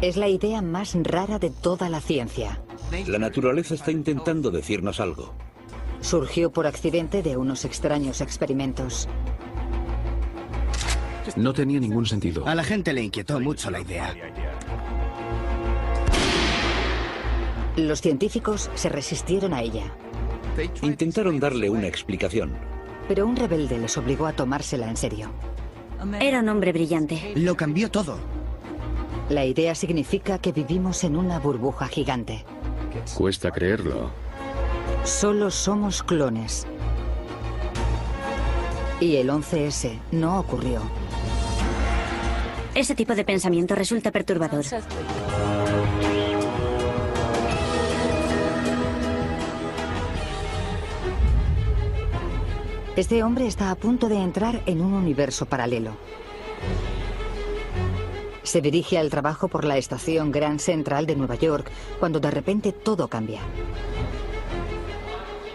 Es la idea más rara de toda la ciencia. La naturaleza está intentando decirnos algo. Surgió por accidente de unos extraños experimentos. No tenía ningún sentido. A la gente le inquietó mucho la idea. Los científicos se resistieron a ella. Intentaron darle una explicación. Pero un rebelde les obligó a tomársela en serio. Era un hombre brillante. Lo cambió todo. La idea significa que vivimos en una burbuja gigante. Cuesta creerlo. Solo somos clones. Y el 11S no ocurrió. Ese tipo de pensamiento resulta perturbador. Este hombre está a punto de entrar en un universo paralelo. Se dirige al trabajo por la estación Grand Central de Nueva York cuando de repente todo cambia.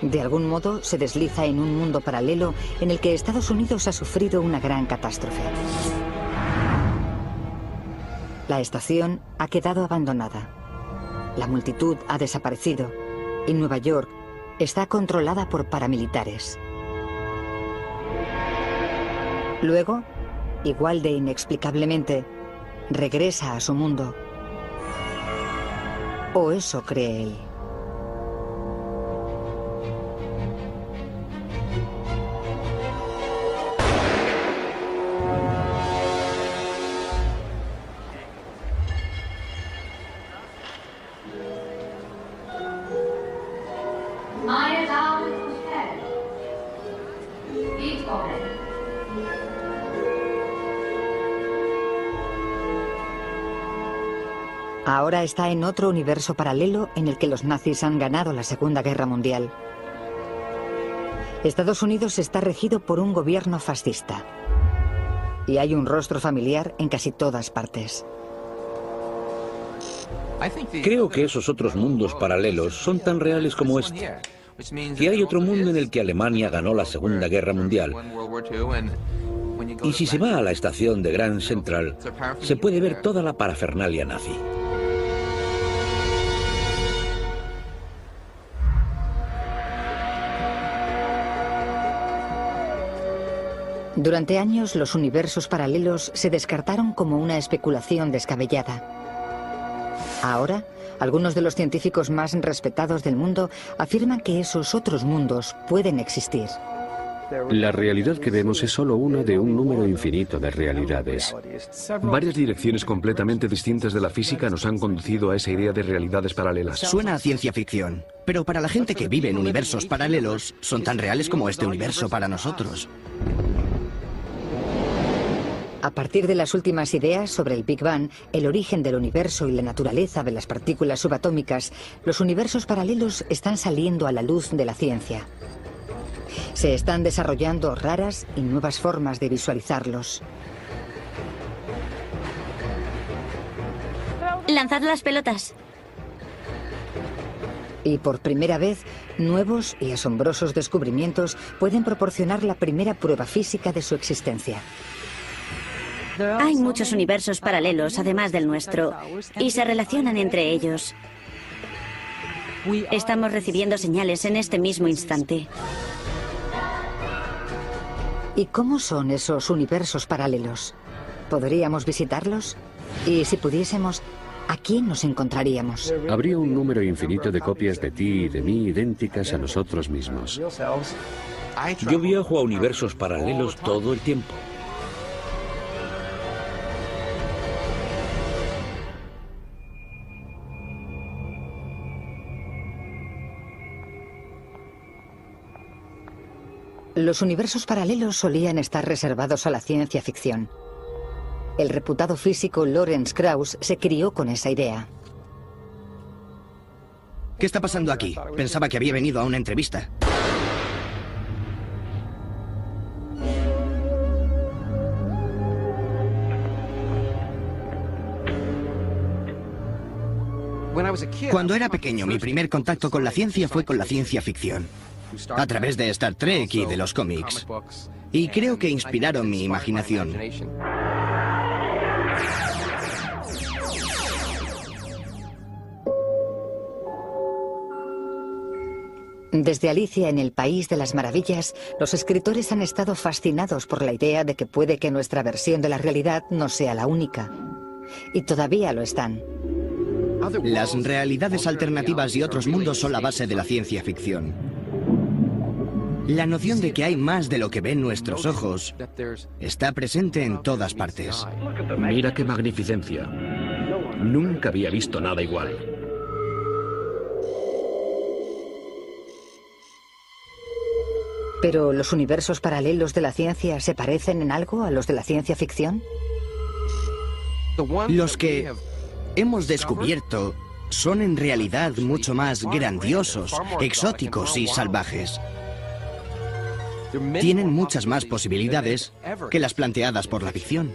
De algún modo se desliza en un mundo paralelo en el que Estados Unidos ha sufrido una gran catástrofe. La estación ha quedado abandonada. La multitud ha desaparecido y Nueva York está controlada por paramilitares. Luego, igual de inexplicablemente, regresa a su mundo. O eso cree él. Ahora está en otro universo paralelo en el que los nazis han ganado la Segunda Guerra Mundial. Estados Unidos está regido por un gobierno fascista. Y hay un rostro familiar en casi todas partes. Creo que esos otros mundos paralelos son tan reales como este. Que hay otro mundo en el que Alemania ganó la Segunda Guerra Mundial. Y si se va a la estación de Grand Central, se puede ver toda la parafernalia nazi. Durante años, los universos paralelos se descartaron como una especulación descabellada. Ahora, algunos de los científicos más respetados del mundo afirman que esos otros mundos pueden existir. La realidad que vemos es solo una de un número infinito de realidades. Varias direcciones completamente distintas de la física nos han conducido a esa idea de realidades paralelas. Suena a ciencia ficción, pero para la gente que vive en universos paralelos, son tan reales como este universo para nosotros. A partir de las últimas ideas sobre el Big Bang, el origen del universo y la naturaleza de las partículas subatómicas, los universos paralelos están saliendo a la luz de la ciencia. Se están desarrollando raras y nuevas formas de visualizarlos. Lanzad las pelotas. Y por primera vez, nuevos y asombrosos descubrimientos pueden proporcionar la primera prueba física de su existencia. Hay muchos universos paralelos, además del nuestro, y se relacionan entre ellos. Estamos recibiendo señales en este mismo instante. ¿Y cómo son esos universos paralelos? ¿Podríamos visitarlos? Y si pudiésemos, ¿a quién nos encontraríamos? Habría un número infinito de copias de ti y de mí idénticas a nosotros mismos. Yo viajo a universos paralelos todo el tiempo. Los universos paralelos solían estar reservados a la ciencia ficción. El reputado físico Lawrence Krauss se crió con esa idea. ¿Qué está pasando aquí? Pensaba que había venido a una entrevista. Cuando era pequeño, mi primer contacto con la ciencia fue con la ciencia ficción. A través de Star Trek y de los cómics. Y creo que inspiraron mi imaginación. Desde Alicia en el País de las Maravillas, los escritores han estado fascinados por la idea de que puede que nuestra versión de la realidad no sea la única. Y todavía lo están. Las realidades alternativas y otros mundos son la base de la ciencia ficción. La noción de que hay más de lo que ven nuestros ojos está presente en todas partes. Mira qué magnificencia. Nunca había visto nada igual. ¿Pero los universos paralelos de la ciencia se parecen en algo a los de la ciencia ficción? Los que hemos descubierto son en realidad mucho más grandiosos, exóticos y salvajes. Tienen muchas más posibilidades que las planteadas por la ficción.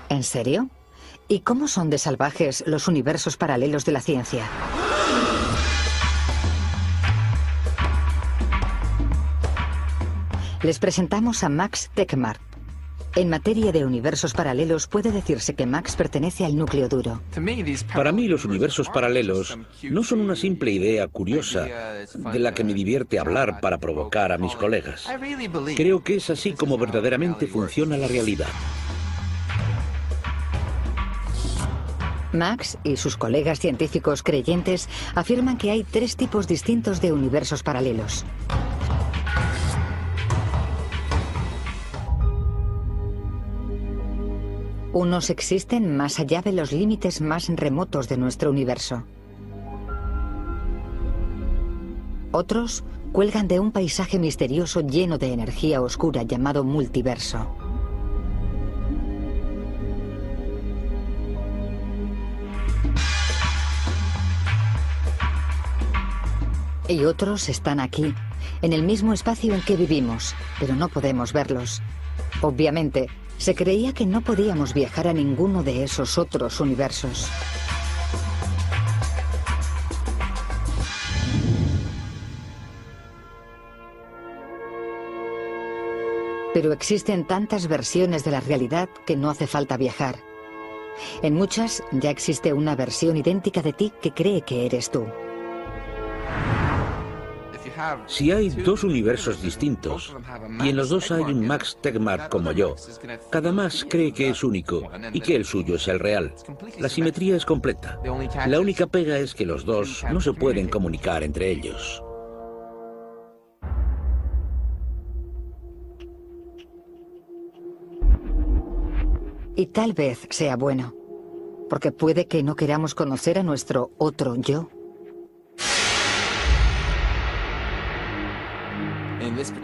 ¿En serio? ¿Y cómo son de salvajes los universos paralelos de la ciencia? Les presentamos a Max Tegmark. En materia de universos paralelos puede decirse que Max pertenece al núcleo duro. Para mí los universos paralelos no son una simple idea curiosa de la que me divierte hablar para provocar a mis colegas. Creo que es así como verdaderamente funciona la realidad. Max y sus colegas científicos creyentes afirman que hay 3 tipos distintos de universos paralelos. Unos existen más allá de los límites más remotos de nuestro universo. Otros cuelgan de un paisaje misterioso lleno de energía oscura llamado multiverso. Y otros están aquí, en el mismo espacio en que vivimos, pero no podemos verlos. Obviamente, se creía que no podíamos viajar a ninguno de esos otros universos. Pero existen tantas versiones de la realidad que no hace falta viajar. En muchas ya existe una versión idéntica de ti que cree que eres tú. Si hay 2 universos distintos, y en los 2 hay un Max Tegmark como yo, cada Max cree que es único y que el suyo es el real. La simetría es completa. La única pega es que los 2 no se pueden comunicar entre ellos. Y tal vez sea bueno, porque puede que no queramos conocer a nuestro otro yo.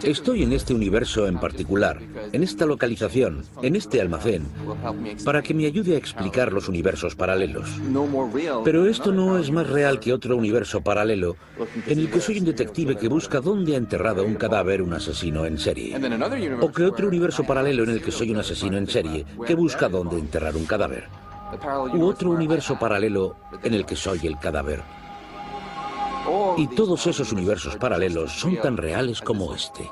Estoy en este universo en particular, en esta localización, en este almacén, para que me ayude a explicar los universos paralelos. Pero esto no es más real que otro universo paralelo, en el que soy un detective que busca dónde ha enterrado un cadáver un asesino en serie. O que otro universo paralelo en el que soy un asesino en serie que busca dónde enterrar un cadáver. U otro universo paralelo en el que soy el cadáver. Y todos esos universos paralelos son tan reales como este.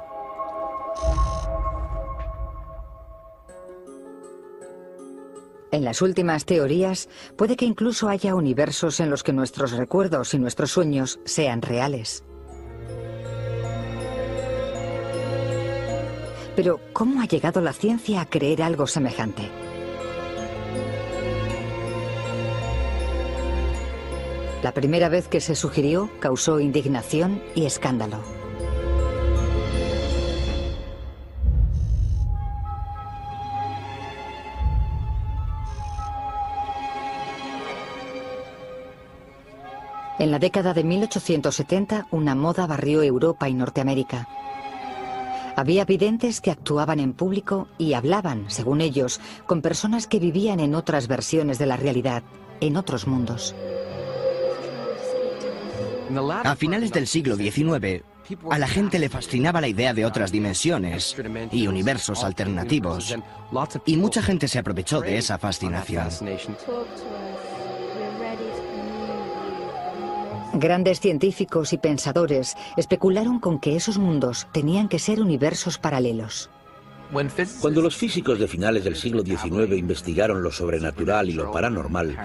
En las últimas teorías, puede que incluso haya universos en los que nuestros recuerdos y nuestros sueños sean reales. Pero, ¿cómo ha llegado la ciencia a creer algo semejante? La primera vez que se sugirió causó indignación y escándalo. En la década de 1870, una moda barrió Europa y Norteamérica. Había videntes que actuaban en público y hablaban, según ellos, con personas que vivían en otras versiones de la realidad, en otros mundos. A finales del siglo XIX, a la gente le fascinaba la idea de otras dimensiones y universos alternativos, y mucha gente se aprovechó de esa fascinación. Grandes científicos y pensadores especularon con que esos mundos tenían que ser universos paralelos. Cuando los físicos de finales del siglo XIX investigaron lo sobrenatural y lo paranormal,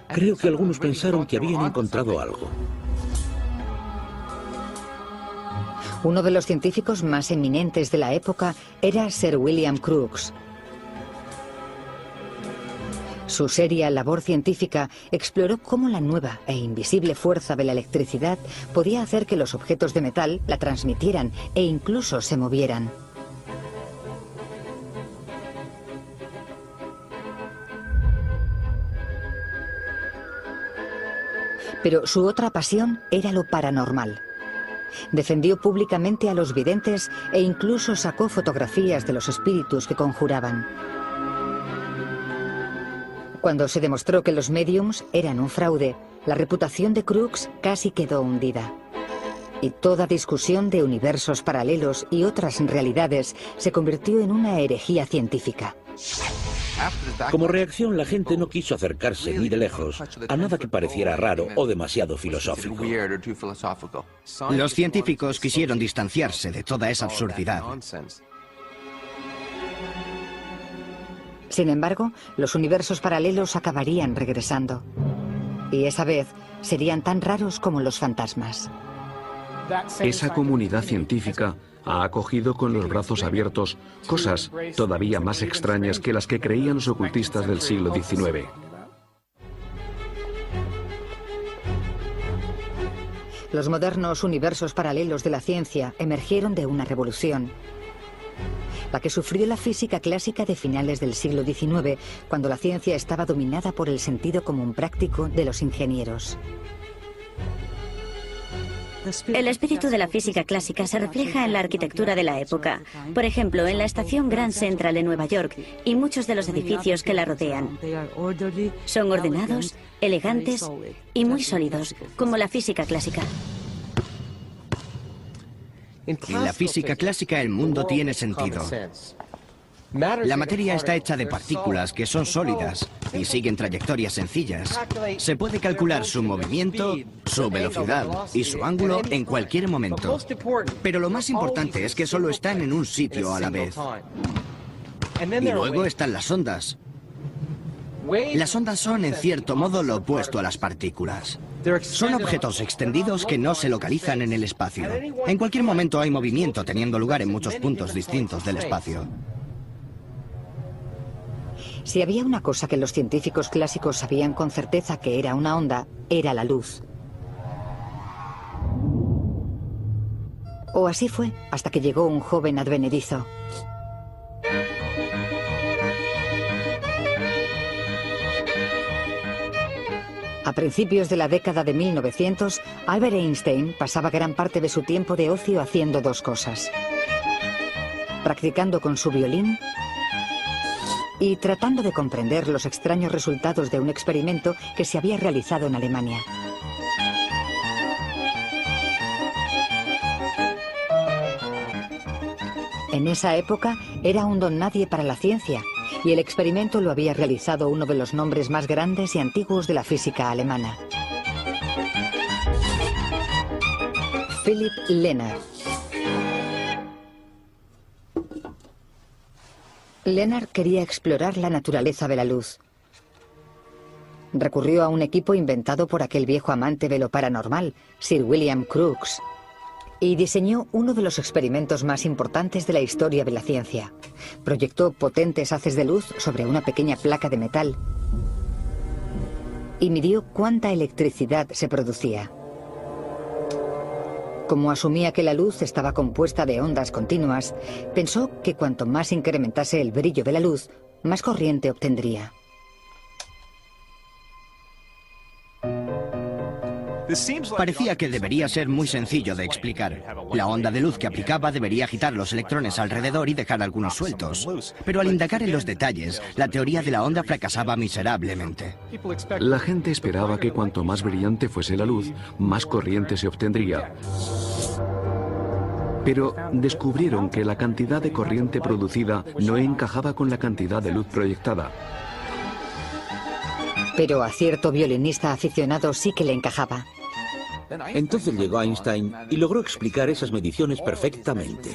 Creo que algunos pensaron que habían encontrado algo. Uno de los científicos más eminentes de la época era Sir William Crookes. Su seria labor científica exploró cómo la nueva e invisible fuerza de la electricidad podía hacer que los objetos de metal la transmitieran e incluso se movieran. Pero su otra pasión era lo paranormal. Defendió públicamente a los videntes e incluso sacó fotografías de los espíritus que conjuraban. Cuando se demostró que los médiums eran un fraude, la reputación de Crookes casi quedó hundida. Y toda discusión de universos paralelos y otras realidades se convirtió en una herejía científica. Como reacción, la gente no quiso acercarse ni de lejos a nada que pareciera raro o demasiado filosófico. Los científicos quisieron distanciarse de toda esa absurdidad. Sin embargo, los universos paralelos acabarían regresando. Y esa vez serían tan raros como los fantasmas. Esa comunidad científica ha acogido con los brazos abiertos cosas todavía más extrañas que las que creían los ocultistas del siglo XIX. Los modernos universos paralelos de la ciencia emergieron de una revolución, la que sufrió la física clásica de finales del siglo XIX, cuando la ciencia estaba dominada por el sentido común práctico de los ingenieros. El espíritu de la física clásica se refleja en la arquitectura de la época. Por ejemplo, en la estación Grand Central de Nueva York y muchos de los edificios que la rodean. Son ordenados, elegantes y muy sólidos, como la física clásica. En la física clásica el mundo tiene sentido. La materia está hecha de partículas que son sólidas y siguen trayectorias sencillas. Se puede calcular su movimiento, su velocidad y su ángulo en cualquier momento. Pero lo más importante es que solo están en un sitio a la vez. Y luego están las ondas. Las ondas son, en cierto modo, lo opuesto a las partículas. Son objetos extendidos que no se localizan en el espacio. En cualquier momento hay movimiento teniendo lugar en muchos puntos distintos del espacio. Si había una cosa que los científicos clásicos sabían con certeza que era una onda, era la luz. O así fue, hasta que llegó un joven advenedizo. A principios de la década de 1900, Albert Einstein pasaba gran parte de su tiempo de ocio haciendo dos cosas: practicando con su violín y tratando de comprender los extraños resultados de un experimento que se había realizado en Alemania. En esa época era un don nadie para la ciencia, y el experimento lo había realizado uno de los nombres más grandes y antiguos de la física alemana: Philipp Lenard. Lenard quería explorar la naturaleza de la luz. Recurrió a un equipo inventado por aquel viejo amante de lo paranormal, Sir William Crookes, y diseñó uno de los experimentos más importantes de la historia de la ciencia. Proyectó potentes haces de luz sobre una pequeña placa de metal y midió cuánta electricidad se producía. Como asumía que la luz estaba compuesta de ondas continuas, pensó que cuanto más incrementase el brillo de la luz, más corriente obtendría. Parecía que debería ser muy sencillo de explicar. La onda de luz que aplicaba debería agitar los electrones alrededor y dejar algunos sueltos. Pero al indagar en los detalles, la teoría de la onda fracasaba miserablemente. La gente esperaba que cuanto más brillante fuese la luz, más corriente se obtendría. Pero descubrieron que la cantidad de corriente producida no encajaba con la cantidad de luz proyectada. Pero a cierto violinista aficionado sí que le encajaba. Entonces llegó Einstein y logró explicar esas mediciones perfectamente.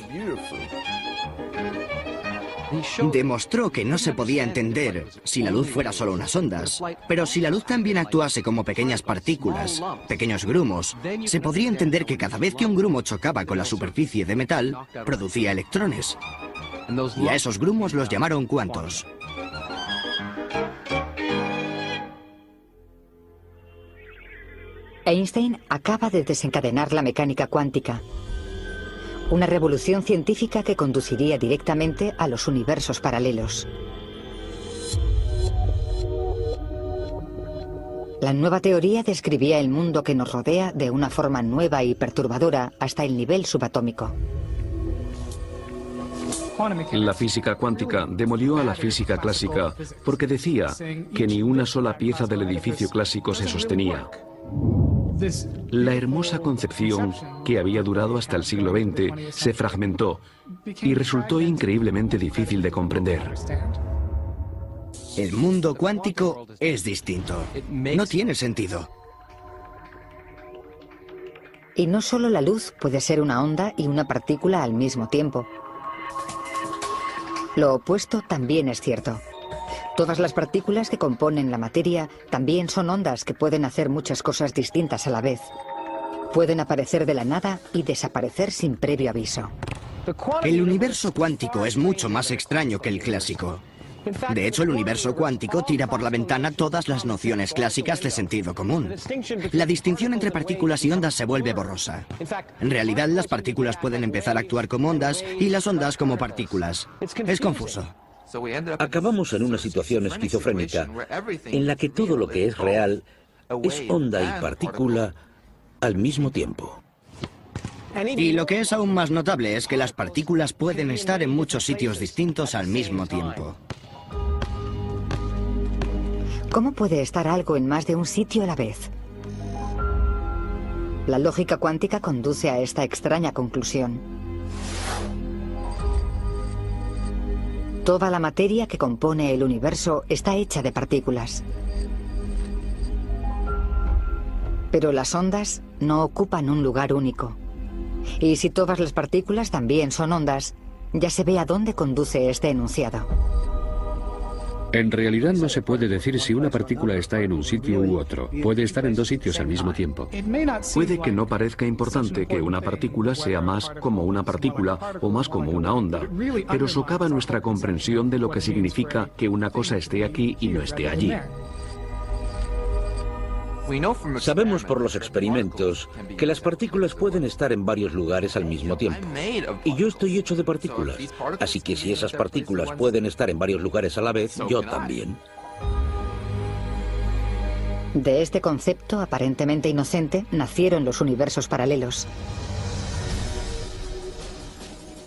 Demostró que no se podía entender si la luz fuera solo unas ondas, pero si la luz también actuase como pequeñas partículas, pequeños grumos, se podría entender que cada vez que un grumo chocaba con la superficie de metal, producía electrones. Y a esos grumos los llamaron cuantos. Einstein acaba de desencadenar la mecánica cuántica, una revolución científica que conduciría directamente a los universos paralelos. La nueva teoría describía el mundo que nos rodea de una forma nueva y perturbadora hasta el nivel subatómico. La física cuántica demolió a la física clásica porque decía que ni una sola pieza del edificio clásico se sostenía. La hermosa concepción, que había durado hasta el siglo XX, se fragmentó y resultó increíblemente difícil de comprender. El mundo cuántico es distinto. No tiene sentido. Y no solo la luz puede ser una onda y una partícula al mismo tiempo. Lo opuesto también es cierto. Todas las partículas que componen la materia también son ondas que pueden hacer muchas cosas distintas a la vez. Pueden aparecer de la nada y desaparecer sin previo aviso. El universo cuántico es mucho más extraño que el clásico. De hecho, el universo cuántico tira por la ventana todas las nociones clásicas de sentido común. La distinción entre partículas y ondas se vuelve borrosa. En realidad, las partículas pueden empezar a actuar como ondas y las ondas como partículas. Es confuso. Acabamos en una situación esquizofrénica en la que todo lo que es real es onda y partícula al mismo tiempo. Y lo que es aún más notable es que las partículas pueden estar en muchos sitios distintos al mismo tiempo. ¿Cómo puede estar algo en más de un sitio a la vez? La lógica cuántica conduce a esta extraña conclusión. Toda la materia que compone el universo está hecha de partículas. Pero las ondas no ocupan un lugar único. Y si todas las partículas también son ondas, ya se ve a dónde conduce este enunciado. En realidad no se puede decir si una partícula está en un sitio u otro. Puede estar en dos sitios al mismo tiempo. Puede que no parezca importante que una partícula sea más como una partícula o más como una onda, pero socava nuestra comprensión de lo que significa que una cosa esté aquí y no esté allí. Sabemos por los experimentos que las partículas pueden estar en varios lugares al mismo tiempo. Y yo estoy hecho de partículas. Así que si esas partículas pueden estar en varios lugares a la vez, yo también. De este concepto aparentemente inocente nacieron los universos paralelos.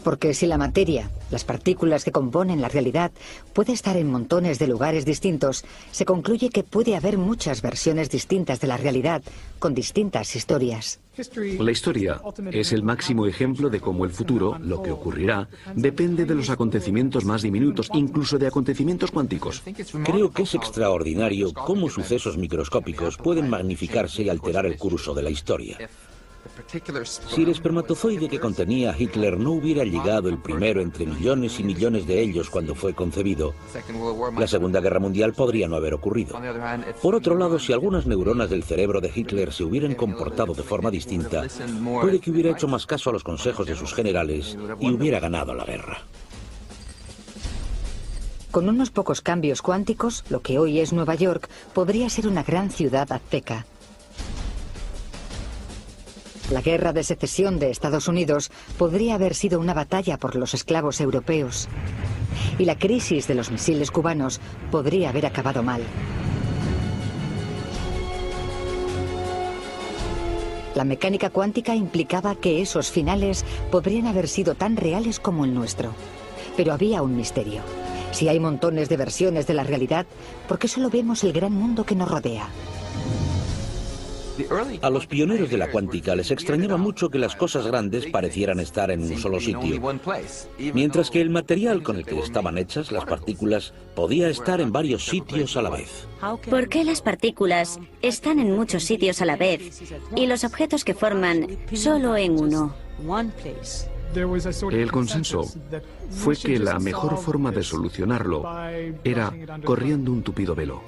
Porque si la materia, las partículas que componen la realidad, puede estar en montones de lugares distintos, se concluye que puede haber muchas versiones distintas de la realidad, con distintas historias. La historia es el máximo ejemplo de cómo el futuro, lo que ocurrirá, depende de los acontecimientos más diminutos, incluso de acontecimientos cuánticos. Creo que es extraordinario cómo sucesos microscópicos pueden magnificarse y alterar el curso de la historia. Si el espermatozoide que contenía a Hitler no hubiera llegado el primero entre millones y millones de ellos cuando fue concebido, la Segunda Guerra Mundial podría no haber ocurrido. Por otro lado, si algunas neuronas del cerebro de Hitler se hubieran comportado de forma distinta, puede que hubiera hecho más caso a los consejos de sus generales y hubiera ganado la guerra. Con unos pocos cambios cuánticos, lo que hoy es Nueva York podría ser una gran ciudad azteca. La guerra de secesión de Estados Unidos podría haber sido una batalla por los esclavos europeos. Y la crisis de los misiles cubanos podría haber acabado mal. La mecánica cuántica implicaba que esos finales podrían haber sido tan reales como el nuestro. Pero había un misterio. Si hay montones de versiones de la realidad, ¿por qué solo vemos el gran mundo que nos rodea? A los pioneros de la cuántica les extrañaba mucho que las cosas grandes parecieran estar en un solo sitio, mientras que el material con el que estaban hechas, las partículas, podía estar en varios sitios a la vez. ¿Por qué las partículas están en muchos sitios a la vez y los objetos que forman solo en uno? El consenso fue que la mejor forma de solucionarlo era corriendo un tupido velo.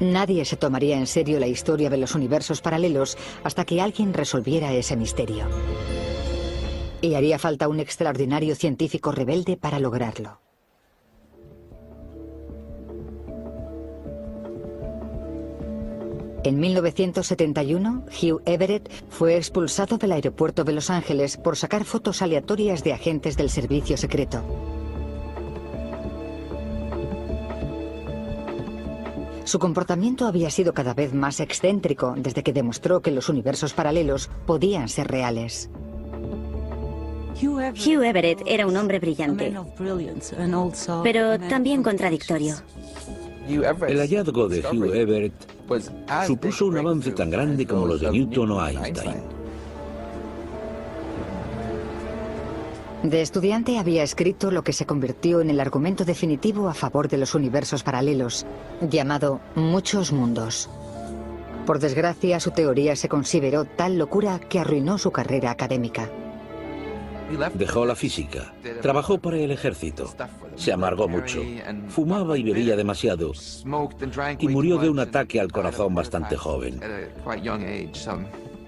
Nadie se tomaría en serio la historia de los universos paralelos hasta que alguien resolviera ese misterio. Y haría falta un extraordinario científico rebelde para lograrlo. En 1971, Hugh Everett fue expulsado del aeropuerto de Los Ángeles por sacar fotos aleatorias de agentes del servicio secreto. Su comportamiento había sido cada vez más excéntrico desde que demostró que los universos paralelos podían ser reales. Hugh Everett era un hombre brillante, pero también contradictorio. El hallazgo de Hugh Everett supuso un avance tan grande como los de Newton o Einstein. De estudiante había escrito lo que se convirtió en el argumento definitivo a favor de los universos paralelos, llamado Muchos Mundos. Por desgracia, su teoría se consideró tal locura que arruinó su carrera académica. Dejó la física, trabajó para el ejército, se amargó mucho, fumaba y bebía demasiado y murió de un ataque al corazón bastante joven.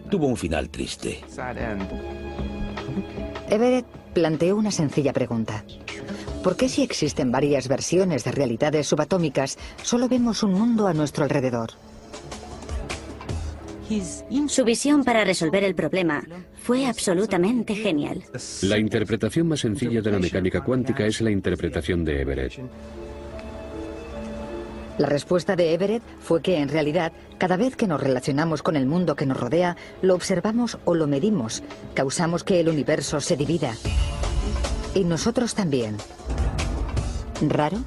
Tuvo un final triste. Everett planteó una sencilla pregunta. ¿Por qué si existen varias versiones de realidades subatómicas, solo vemos un mundo a nuestro alrededor? Su visión para resolver el problema fue absolutamente genial. La interpretación más sencilla de la mecánica cuántica es la interpretación de Everett. La respuesta de Everett fue que, en realidad, cada vez que nos relacionamos con el mundo que nos rodea, lo observamos o lo medimos, causamos que el universo se divida. Y nosotros también. ¿Raro?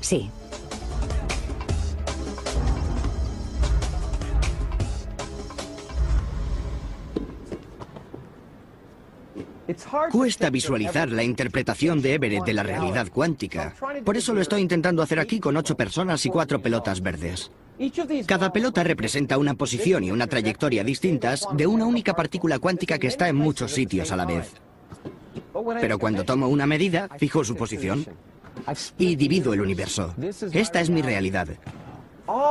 Sí. Cuesta visualizar la interpretación de Everett de la realidad cuántica. Por eso lo estoy intentando hacer aquí con 8 personas y 4 pelotas verdes. Cada pelota representa una posición y una trayectoria distintas de una única partícula cuántica que está en muchos sitios a la vez. Pero cuando tomo una medida, fijo su posición y divido el universo. Esta es mi realidad.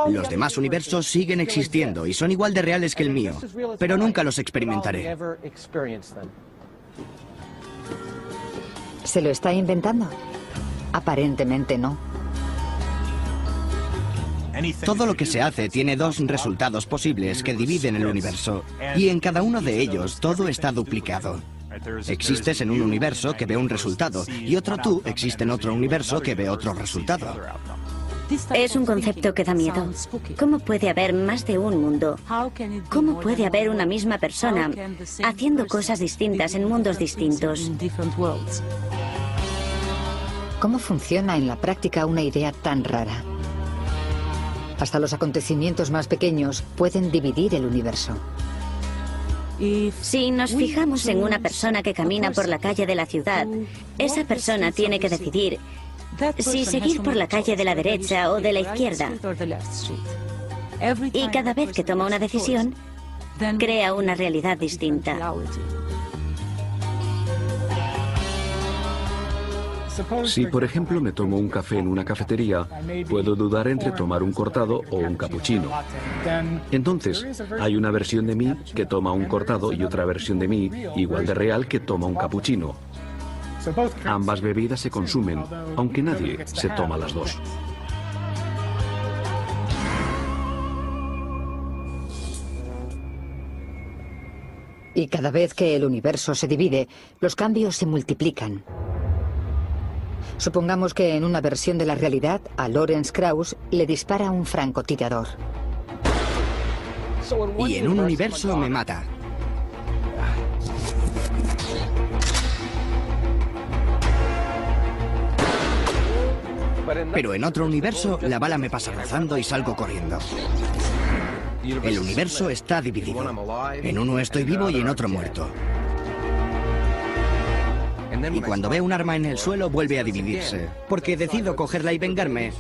Los demás universos siguen existiendo y son igual de reales que el mío, pero nunca los experimentaré. ¿Se lo está inventando? Aparentemente no. Todo lo que se hace tiene 2 resultados posibles que dividen el universo, y en cada uno de ellos todo está duplicado. Existes en un universo que ve un resultado, y otro tú existe en otro universo que ve otro resultado. Es un concepto que da miedo. ¿Cómo puede haber más de un mundo? ¿Cómo puede haber una misma persona haciendo cosas distintas en mundos distintos? ¿Cómo funciona en la práctica una idea tan rara? Hasta los acontecimientos más pequeños pueden dividir el universo. Si nos fijamos en una persona que camina por la calle de la ciudad, esa persona tiene que decidir si seguir por la calle de la derecha o de la izquierda. Y cada vez que toma una decisión, crea una realidad distinta. Si, por ejemplo, me tomo un café en una cafetería, puedo dudar entre tomar un cortado o un capuchino. Entonces, hay una versión de mí que toma un cortado y otra versión de mí, igual de real, que toma un capuchino. Ambas bebidas se consumen, aunque nadie se toma las dos. Y cada vez que el universo se divide, los cambios se multiplican. Supongamos que en una versión de la realidad a Lawrence Krauss le dispara un francotirador. Y en un universo me mata. Pero en otro universo la bala me pasa rozando y salgo corriendo. El universo está dividido. En uno estoy vivo y en otro muerto. Y cuando veo un arma en el suelo vuelve a dividirse, porque decido cogerla y vengarme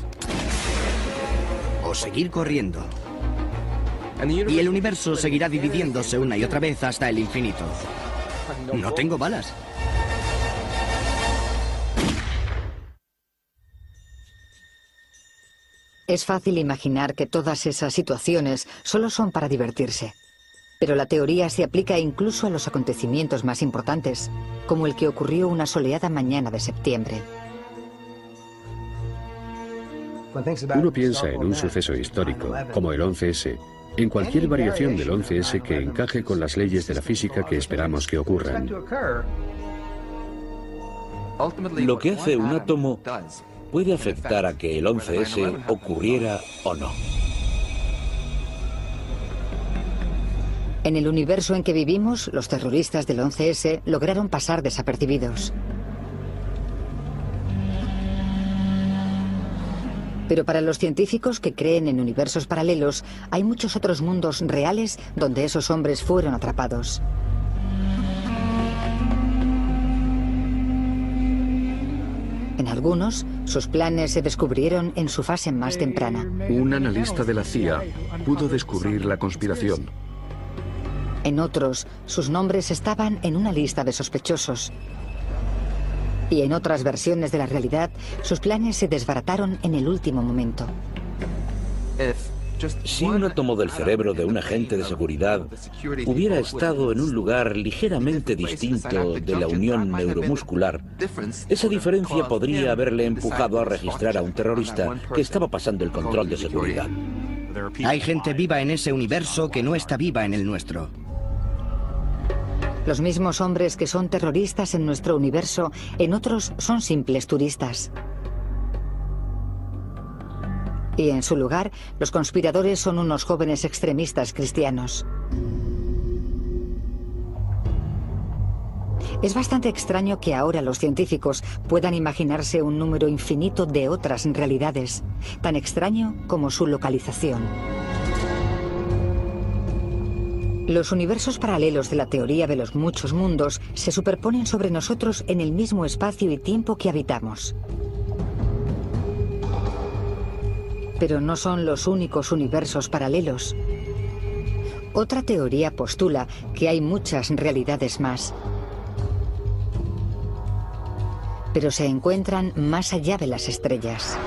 o seguir corriendo. Y el universo seguirá dividiéndose una y otra vez hasta el infinito. No tengo balas. Es fácil imaginar que todas esas situaciones solo son para divertirse. Pero la teoría se aplica incluso a los acontecimientos más importantes, como el que ocurrió una soleada mañana de septiembre. Uno piensa en un suceso histórico, como el 11S, en cualquier variación del 11S que encaje con las leyes de la física que esperamos que ocurran. Lo que hace un átomo puede afectar a que el 11S ocurriera o no. En el universo en que vivimos, los terroristas del 11S lograron pasar desapercibidos. Pero para los científicos que creen en universos paralelos, hay muchos otros mundos reales donde esos hombres fueron atrapados. En algunos, sus planes se descubrieron en su fase más temprana. Un analista de la CIA pudo descubrir la conspiración. En otros, sus nombres estaban en una lista de sospechosos. Y en otras versiones de la realidad, sus planes se desbarataron en el último momento. Si un átomo del cerebro de un agente de seguridad hubiera estado en un lugar ligeramente distinto de la unión neuromuscular, esa diferencia podría haberle empujado a registrar a un terrorista que estaba pasando el control de seguridad. Hay gente viva en ese universo que no está viva en el nuestro. Los mismos hombres que son terroristas en nuestro universo, en otros son simples turistas. Y en su lugar, los conspiradores son unos jóvenes extremistas cristianos. Es bastante extraño que ahora los científicos puedan imaginarse un número infinito de otras realidades, tan extraño como su localización. Los universos paralelos de la teoría de los muchos mundos se superponen sobre nosotros en el mismo espacio y tiempo que habitamos. Pero no son los únicos universos paralelos. Otra teoría postula que hay muchas realidades más. Pero se encuentran más allá de las estrellas.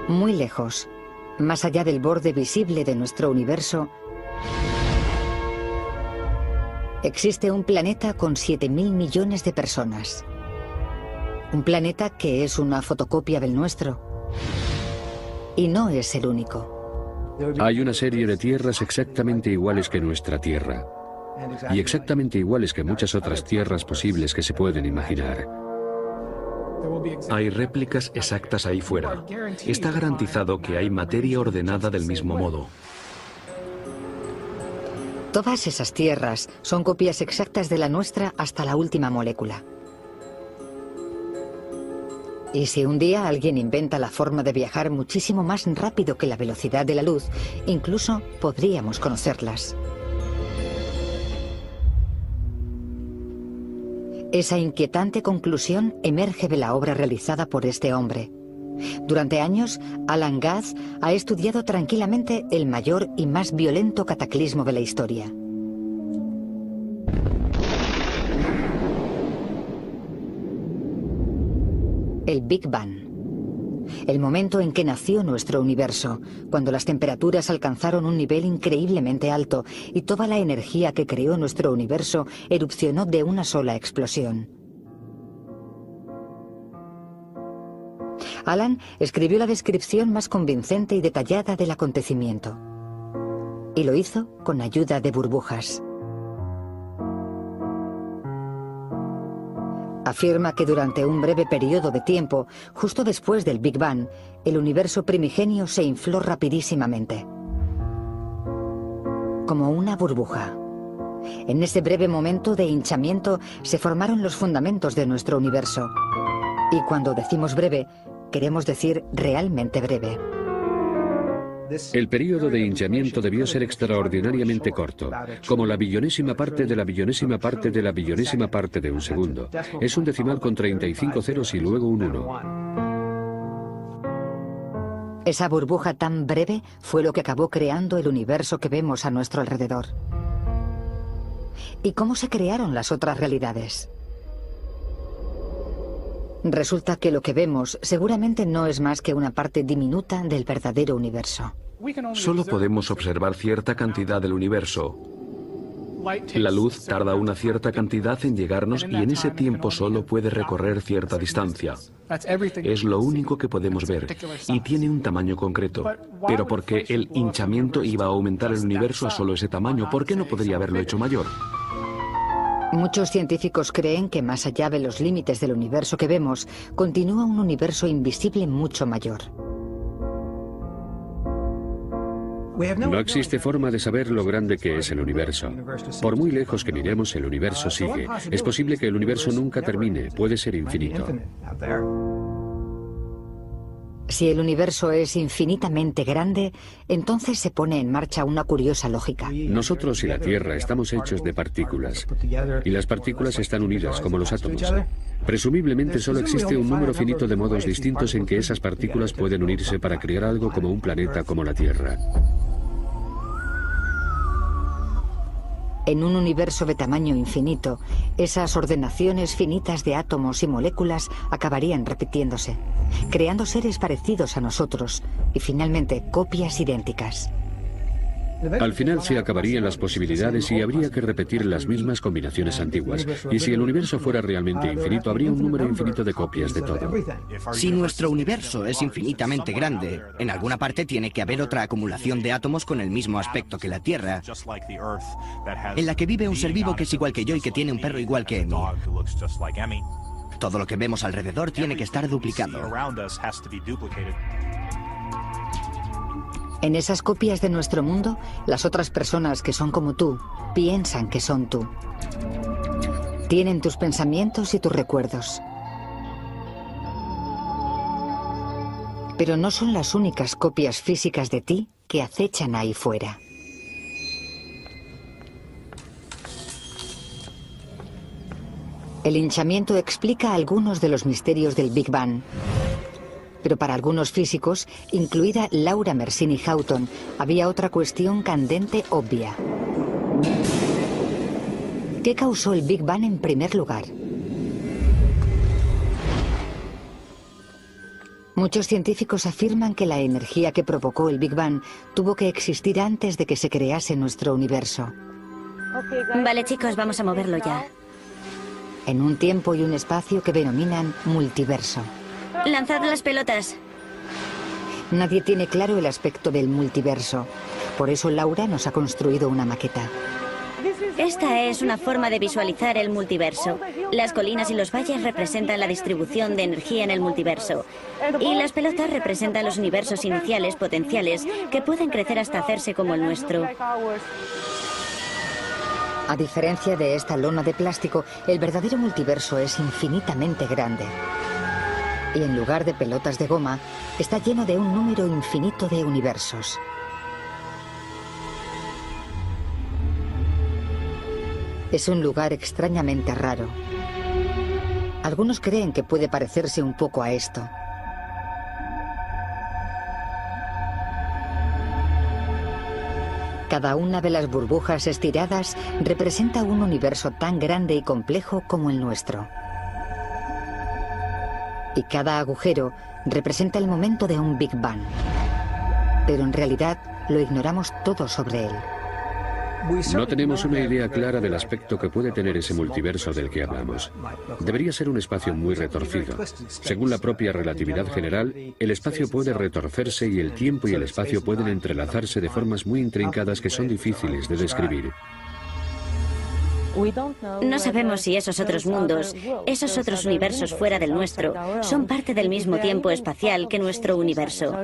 Muy lejos, más allá del borde visible de nuestro universo, existe un planeta con 7.000 millones de personas. Un planeta que es una fotocopia del nuestro. Y no es el único. Hay una serie de tierras exactamente iguales que nuestra Tierra. Y exactamente iguales que muchas otras tierras posibles que se pueden imaginar. Hay réplicas exactas ahí fuera. Está garantizado que hay materia ordenada del mismo modo. Todas esas tierras son copias exactas de la nuestra hasta la última molécula. Y si un día alguien inventa la forma de viajar muchísimo más rápido que la velocidad de la luz, incluso podríamos conocerlas. Esa inquietante conclusión emerge de la obra realizada por este hombre. Durante años, Alan Guth ha estudiado tranquilamente el mayor y más violento cataclismo de la historia. El Big Bang. El momento en que nació nuestro universo, cuando las temperaturas alcanzaron un nivel increíblemente alto y toda la energía que creó nuestro universo erupcionó de una sola explosión. Alan escribió la descripción más convincente y detallada del acontecimiento. Y lo hizo con ayuda de burbujas. Afirma que durante un breve periodo de tiempo, justo después del Big Bang, el universo primigenio se infló rapidísimamente. Como una burbuja. En ese breve momento de hinchamiento se formaron los fundamentos de nuestro universo. Y cuando decimos breve, queremos decir realmente breve. El período de hinchamiento debió ser extraordinariamente corto, como la billonésima parte de la billonésima parte de la billonésima parte de un segundo. Es un decimal con 35 ceros y luego un 1. Esa burbuja tan breve fue lo que acabó creando el universo que vemos a nuestro alrededor. ¿Y cómo se crearon las otras realidades? Resulta que lo que vemos seguramente no es más que una parte diminuta del verdadero universo. Solo podemos observar cierta cantidad del universo. La luz tarda una cierta cantidad en llegarnos y en ese tiempo solo puede recorrer cierta distancia. Es lo único que podemos ver y tiene un tamaño concreto. Pero ¿por qué el hinchamiento iba a aumentar el universo a solo ese tamaño? ¿Por qué no podría haberlo hecho mayor? Muchos científicos creen que más allá de los límites del universo que vemos, continúa un universo invisible mucho mayor. No existe forma de saber lo grande que es el universo. Por muy lejos que miremos, el universo sigue. Es posible que el universo nunca termine, puede ser infinito. Si el universo es infinitamente grande, entonces se pone en marcha una curiosa lógica. Nosotros y la Tierra estamos hechos de partículas, y las partículas están unidas como los átomos. Presumiblemente solo existe un número finito de modos distintos en que esas partículas pueden unirse para crear algo como un planeta como la Tierra. En un universo de tamaño infinito, esas ordenaciones finitas de átomos y moléculas acabarían repitiéndose, creando seres parecidos a nosotros y finalmente copias idénticas. Al final se acabarían las posibilidades y habría que repetir las mismas combinaciones antiguas. Y si el universo fuera realmente infinito, habría un número infinito de copias de todo. Si nuestro universo es infinitamente grande, en alguna parte tiene que haber otra acumulación de átomos con el mismo aspecto que la Tierra, en la que vive un ser vivo que es igual que yo y que tiene un perro igual que Emmy. Todo lo que vemos alrededor tiene que estar duplicado. En esas copias de nuestro mundo, las otras personas que son como tú, piensan que son tú. Tienen tus pensamientos y tus recuerdos. Pero no son las únicas copias físicas de ti que acechan ahí fuera. El hinchamiento explica algunos de los misterios del Big Bang. Pero para algunos físicos, incluida Laura Mersini Houghton, había otra cuestión candente obvia. ¿Qué causó el Big Bang en primer lugar? Muchos científicos afirman que la energía que provocó el Big Bang tuvo que existir antes de que se crease nuestro universo. Vale, chicos, vamos a moverlo ya. En un tiempo y un espacio que denominan multiverso. Lanzad las pelotas. Nadie tiene claro el aspecto del multiverso. Por eso Laura nos ha construido una maqueta. Esta es una forma de visualizar el multiverso. Las colinas y los valles representan la distribución de energía en el multiverso. Y las pelotas representan los universos iniciales potenciales que pueden crecer hasta hacerse como el nuestro. A diferencia de esta lona de plástico, el verdadero multiverso es infinitamente grande. Y en lugar de pelotas de goma, está lleno de un número infinito de universos. Es un lugar extrañamente raro. Algunos creen que puede parecerse un poco a esto. Cada una de las burbujas estiradas representa un universo tan grande y complejo como el nuestro. Y cada agujero representa el momento de un Big Bang. Pero en realidad lo ignoramos todo sobre él. No tenemos una idea clara del aspecto que puede tener ese multiverso del que hablamos. Debería ser un espacio muy retorcido. Según la propia relatividad general, el espacio puede retorcerse y el tiempo y el espacio pueden entrelazarse de formas muy intrincadas que son difíciles de describir. No sabemos si esos otros mundos, esos otros universos fuera del nuestro, son parte del mismo tiempo espacial que nuestro universo.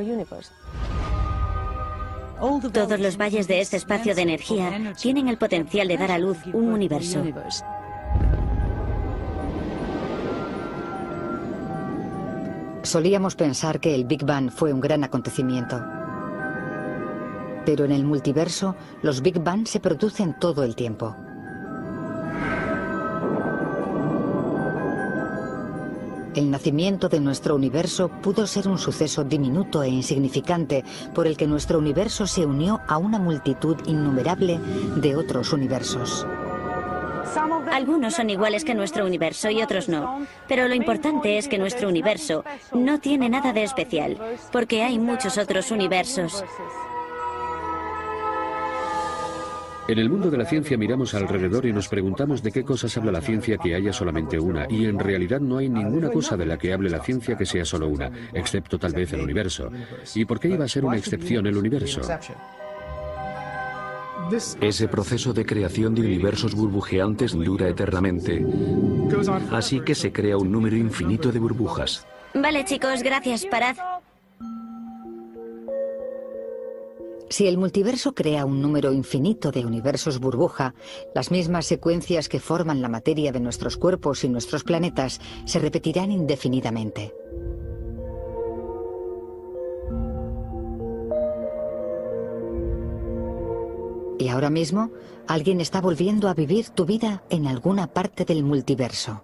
Todos los valles de este espacio de energía tienen el potencial de dar a luz un universo. Solíamos pensar que el Big Bang fue un gran acontecimiento. Pero en el multiverso, los Big Bang se producen todo el tiempo. El nacimiento de nuestro universo pudo ser un suceso diminuto e insignificante por el que nuestro universo se unió a una multitud innumerable de otros universos. Algunos son iguales que nuestro universo y otros no, pero lo importante es que nuestro universo no tiene nada de especial, porque hay muchos otros universos. En el mundo de la ciencia miramos alrededor y nos preguntamos de qué cosas habla la ciencia que haya solamente una, y en realidad no hay ninguna cosa de la que hable la ciencia que sea solo una, excepto tal vez el universo. ¿Y por qué iba a ser una excepción el universo? Ese proceso de creación de universos burbujeantes dura eternamente, así que se crea un número infinito de burbujas. Vale, chicos, gracias. Parad. Si el multiverso crea un número infinito de universos burbuja, las mismas secuencias que forman la materia de nuestros cuerpos y nuestros planetas se repetirán indefinidamente. Y ahora mismo, alguien está volviendo a vivir tu vida en alguna parte del multiverso.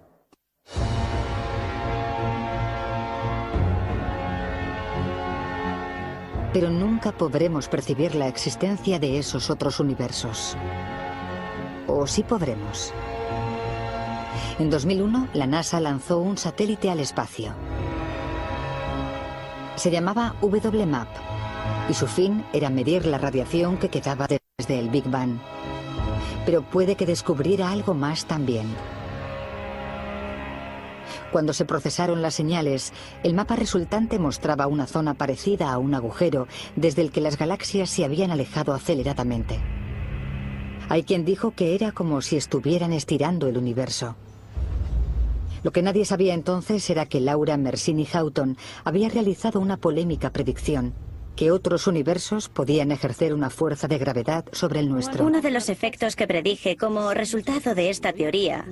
Pero nunca podremos percibir la existencia de esos otros universos. ¿O sí podremos? En 2001, la NASA lanzó un satélite al espacio. Se llamaba WMAP, y su fin era medir la radiación que quedaba desde el Big Bang. Pero puede que descubriera algo más también. Cuando se procesaron las señales, el mapa resultante mostraba una zona parecida a un agujero desde el que las galaxias se habían alejado aceleradamente. Hay quien dijo que era como si estuvieran estirando el universo. Lo que nadie sabía entonces era que Laura Mersini-Houghton había realizado una polémica predicción, que otros universos podían ejercer una fuerza de gravedad sobre el nuestro. Uno de los efectos que predije como resultado de esta teoría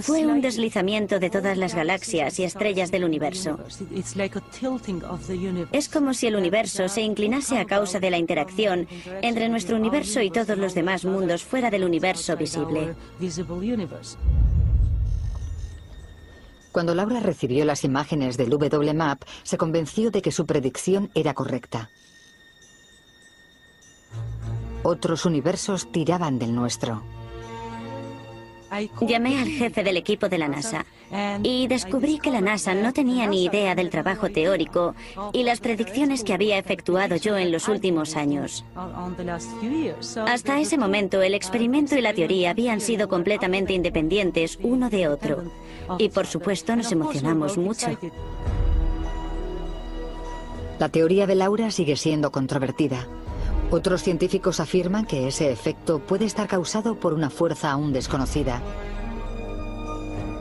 fue un deslizamiento de todas las galaxias y estrellas del universo. Es como si el universo se inclinase a causa de la interacción entre nuestro universo y todos los demás mundos fuera del universo visible. Cuando Laura recibió las imágenes del WMAP, se convenció de que su predicción era correcta. Otros universos tiraban del nuestro. Llamé al jefe del equipo de la NASA y descubrí que la NASA no tenía ni idea del trabajo teórico y las predicciones que había efectuado yo en los últimos años. Hasta ese momento, el experimento y la teoría habían sido completamente independientes uno de otro. Y por supuesto nos emocionamos mucho. La teoría de Laura sigue siendo controvertida. Otros científicos afirman que ese efecto puede estar causado por una fuerza aún desconocida.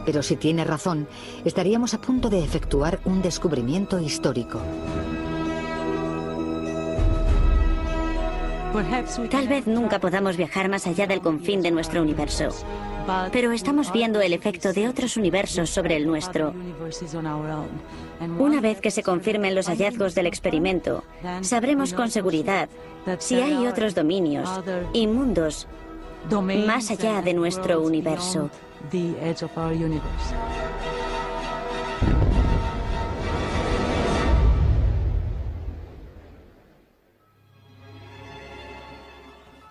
Pero si tiene razón, estaríamos a punto de efectuar un descubrimiento histórico. Tal vez nunca podamos viajar más allá del confín de nuestro universo, pero estamos viendo el efecto de otros universos sobre el nuestro. Una vez que se confirmen los hallazgos del experimento, sabremos con seguridad si hay otros dominios y mundos más allá de nuestro universo.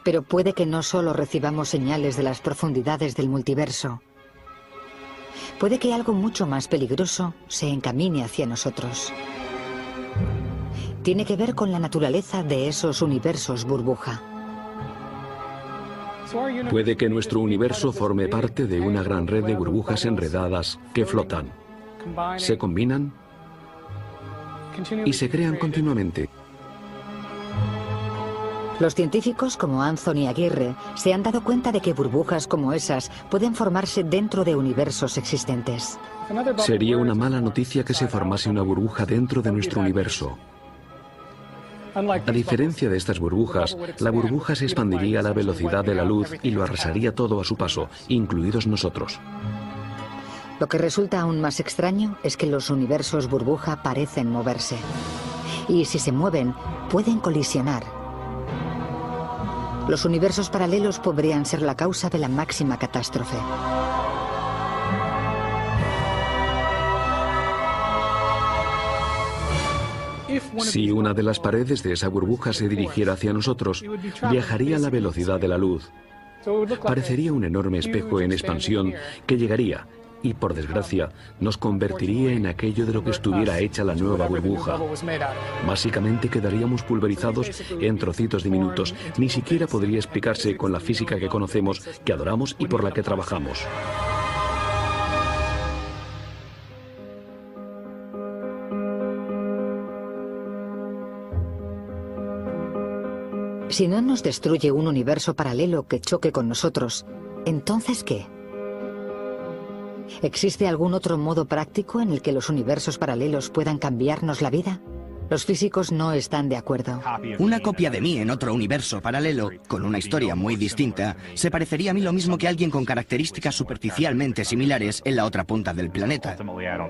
Pero puede que no solo recibamos señales de las profundidades del multiverso. Puede que algo mucho más peligroso se encamine hacia nosotros. Tiene que ver con la naturaleza de esos universos burbuja. Puede que nuestro universo forme parte de una gran red de burbujas enredadas que flotan, se combinan y se crean continuamente. Los científicos como Anthony Aguirre se han dado cuenta de que burbujas como esas pueden formarse dentro de universos existentes. Sería una mala noticia que se formase una burbuja dentro de nuestro universo. A diferencia de estas burbujas, la burbuja se expandiría a la velocidad de la luz y lo arrasaría todo a su paso, incluidos nosotros. Lo que resulta aún más extraño es que los universos burbuja parecen moverse. Y si se mueven, pueden colisionar. Los universos paralelos podrían ser la causa de la máxima catástrofe. Si una de las paredes de esa burbuja se dirigiera hacia nosotros, viajaría a la velocidad de la luz. Parecería un enorme espejo en expansión que llegaría y, por desgracia, nos convertiría en aquello de lo que estuviera hecha la nueva burbuja. Básicamente quedaríamos pulverizados en trocitos diminutos. Ni siquiera podría explicarse con la física que conocemos, que adoramos y por la que trabajamos. Si no nos destruye un universo paralelo que choque con nosotros, ¿entonces qué? ¿Existe algún otro modo práctico en el que los universos paralelos puedan cambiarnos la vida? Los físicos no están de acuerdo. Una copia de mí en otro universo paralelo, con una historia muy distinta, se parecería a mí lo mismo que alguien con características superficialmente similares en la otra punta del planeta.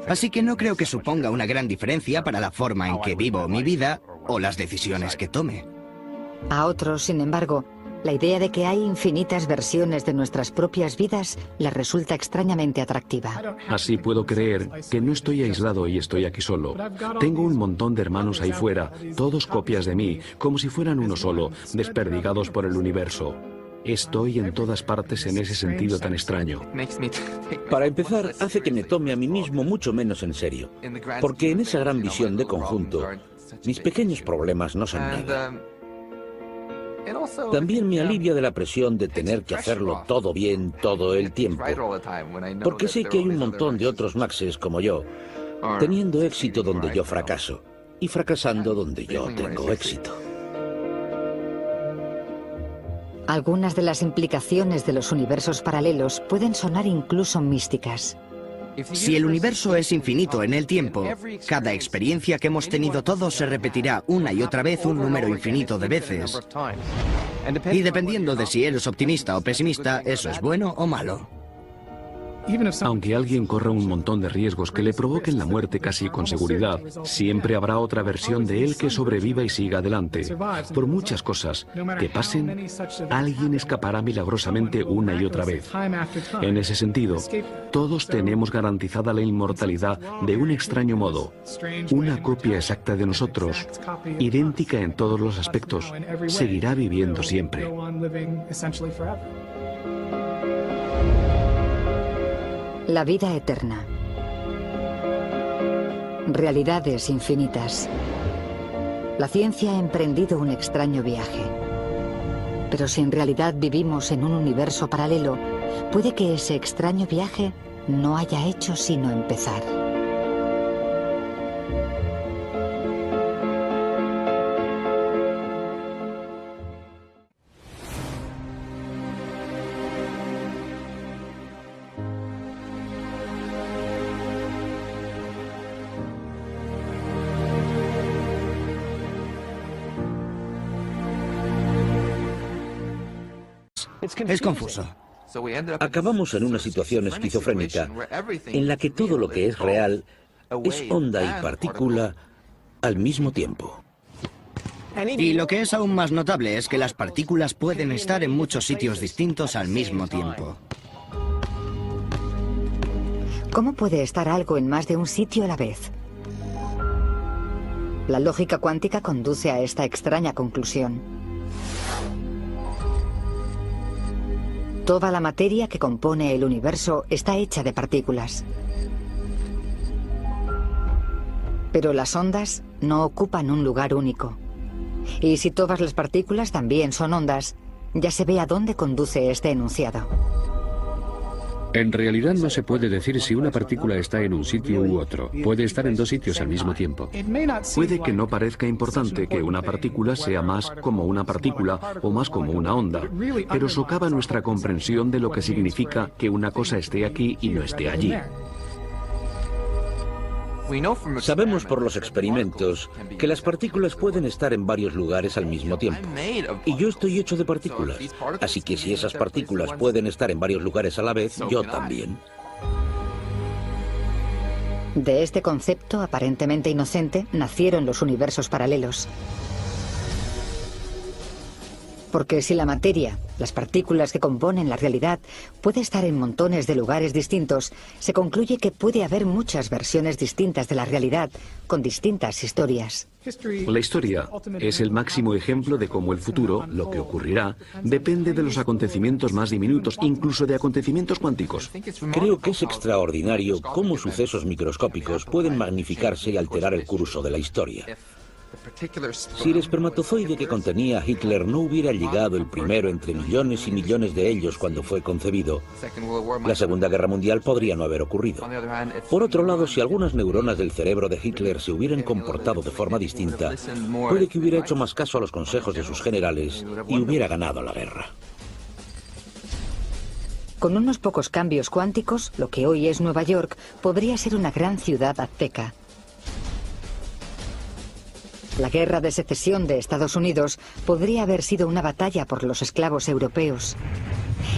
Así que no creo que suponga una gran diferencia para la forma en que vivo mi vida o las decisiones que tome. A otros, sin embargo, la idea de que hay infinitas versiones de nuestras propias vidas les resulta extrañamente atractiva. Así puedo creer que no estoy aislado y estoy aquí solo. Tengo un montón de hermanos ahí fuera, todos copias de mí, como si fueran uno solo, desperdigados por el universo. Estoy en todas partes en ese sentido tan extraño. Para empezar, hace que me tome a mí mismo mucho menos en serio, porque en esa gran visión de conjunto, mis pequeños problemas no son nada. También me alivia de la presión de tener que hacerlo todo bien todo el tiempo, porque sé que hay un montón de otros Maxes como yo, teniendo éxito donde yo fracaso y fracasando donde yo tengo éxito. Algunas de las implicaciones de los universos paralelos pueden sonar incluso místicas. Si el universo es infinito en el tiempo, cada experiencia que hemos tenido todos se repetirá una y otra vez un número infinito de veces. Y dependiendo de si eres optimista o pesimista, eso es bueno o malo. Aunque alguien corra un montón de riesgos que le provoquen la muerte casi con seguridad, siempre habrá otra versión de él que sobreviva y siga adelante. Por muchas cosas que pasen, alguien escapará milagrosamente una y otra vez. En ese sentido, todos tenemos garantizada la inmortalidad de un extraño modo. Una copia exacta de nosotros, idéntica en todos los aspectos, seguirá viviendo siempre. La vida eterna. Realidades infinitas. La ciencia ha emprendido un extraño viaje. Pero si en realidad vivimos en un universo paralelo, puede que ese extraño viaje no haya hecho sino empezar. Es confuso. Acabamos en una situación esquizofrénica en la que todo lo que es real es onda y partícula al mismo tiempo. Y lo que es aún más notable es que las partículas pueden estar en muchos sitios distintos al mismo tiempo. ¿Cómo puede estar algo en más de un sitio a la vez? La lógica cuántica conduce a esta extraña conclusión. Toda la materia que compone el universo está hecha de partículas. Pero las ondas no ocupan un lugar único. Y si todas las partículas también son ondas, ya se ve a dónde conduce este enunciado. En realidad no se puede decir si una partícula está en un sitio u otro. Puede estar en dos sitios al mismo tiempo. Puede que no parezca importante que una partícula sea más como una partícula o más como una onda, pero socava nuestra comprensión de lo que significa que una cosa esté aquí y no esté allí. Sabemos por los experimentos que las partículas pueden estar en varios lugares al mismo tiempo. Y yo estoy hecho de partículas. Así que si esas partículas pueden estar en varios lugares a la vez, yo también. De este concepto aparentemente inocente nacieron los universos paralelos. Porque si la materia, las partículas que componen la realidad, puede estar en montones de lugares distintos, se concluye que puede haber muchas versiones distintas de la realidad, con distintas historias. La historia es el máximo ejemplo de cómo el futuro, lo que ocurrirá, depende de los acontecimientos más diminutos, incluso de acontecimientos cuánticos. Creo que es extraordinario cómo sucesos microscópicos pueden magnificarse y alterar el curso de la historia. Si el espermatozoide que contenía a Hitler no hubiera llegado el primero entre millones y millones de ellos cuando fue concebido, la Segunda Guerra Mundial podría no haber ocurrido. Por otro lado, si algunas neuronas del cerebro de Hitler se hubieran comportado de forma distinta, puede que hubiera hecho más caso a los consejos de sus generales y hubiera ganado la guerra. Con unos pocos cambios cuánticos, lo que hoy es Nueva York podría ser una gran ciudad azteca. La guerra de secesión de Estados Unidos podría haber sido una batalla por los esclavos europeos.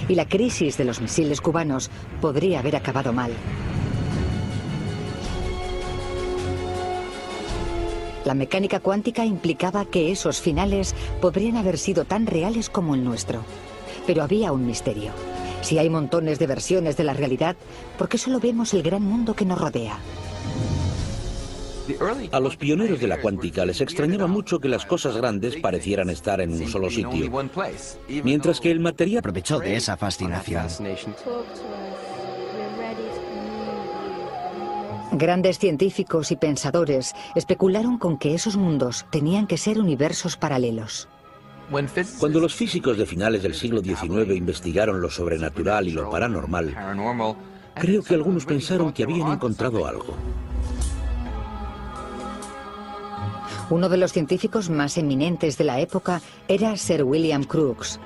Y la crisis de los misiles cubanos podría haber acabado mal. La mecánica cuántica implicaba que esos finales podrían haber sido tan reales como el nuestro. Pero había un misterio. Si hay montones de versiones de la realidad, ¿por qué solo vemos el gran mundo que nos rodea? A los pioneros de la cuántica les extrañaba mucho que las cosas grandes parecieran estar en un solo sitio, mientras que el material aprovechó de esa fascinación. Grandes científicos y pensadores especularon con que esos mundos tenían que ser universos paralelos. Cuando los físicos de finales del siglo XIX investigaron lo sobrenatural y lo paranormal, creo que algunos pensaron que habían encontrado algo. Uno de los científicos más eminentes de la época era Sir William Crookes.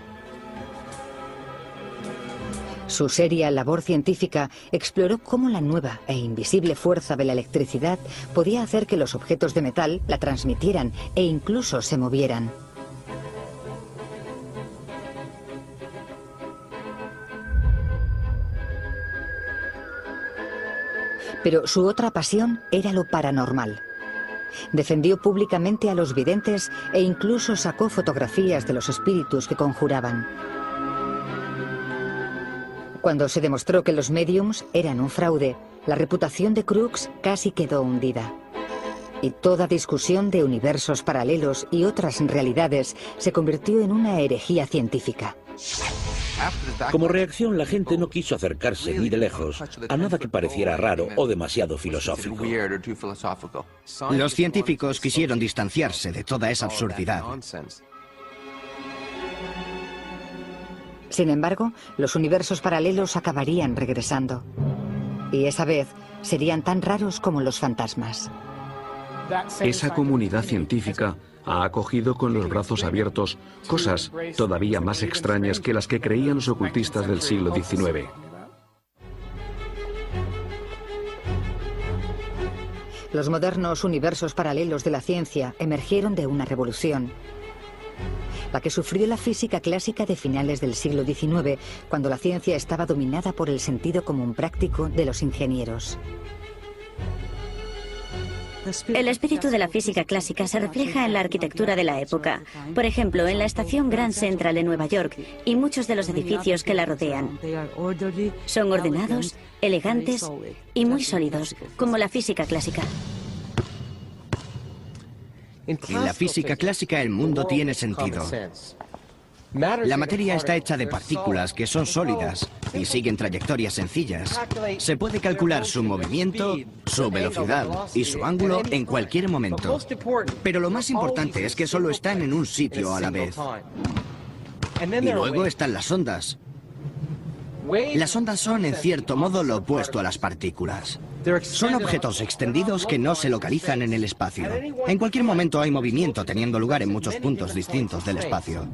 Su seria labor científica exploró cómo la nueva e invisible fuerza de la electricidad podía hacer que los objetos de metal la transmitieran e incluso se movieran. Pero su otra pasión era lo paranormal. Defendió públicamente a los videntes e incluso sacó fotografías de los espíritus que conjuraban. Cuando se demostró que los médiums eran un fraude, la reputación de Crookes casi quedó hundida. Y toda discusión de universos paralelos y otras realidades se convirtió en una herejía científica. Como reacción, la gente no quiso acercarse ni de lejos a nada que pareciera raro o demasiado filosófico. Los científicos quisieron distanciarse de toda esa absurdidad. Sin embargo, los universos paralelos acabarían regresando. Y esa vez serían tan raros como los fantasmas. Esa comunidad científica ha acogido con los brazos abiertos cosas todavía más extrañas que las que creían los ocultistas del siglo XIX. Los modernos universos paralelos de la ciencia emergieron de una revolución, la que sufrió la física clásica de finales del siglo XIX, cuando la ciencia estaba dominada por el sentido común práctico de los ingenieros. El espíritu de la física clásica se refleja en la arquitectura de la época. Por ejemplo, en la estación Grand Central de Nueva York y muchos de los edificios que la rodean. Son ordenados, elegantes y muy sólidos, como la física clásica. En la física clásica el mundo tiene sentido. La materia está hecha de partículas que son sólidas y siguen trayectorias sencillas. Se puede calcular su movimiento, su velocidad y su ángulo en cualquier momento. Pero lo más importante es que solo están en un sitio a la vez. Y luego están las ondas. Las ondas son, en cierto modo, lo opuesto a las partículas. Son objetos extendidos que no se localizan en el espacio. En cualquier momento hay movimiento teniendo lugar en muchos puntos distintos del espacio.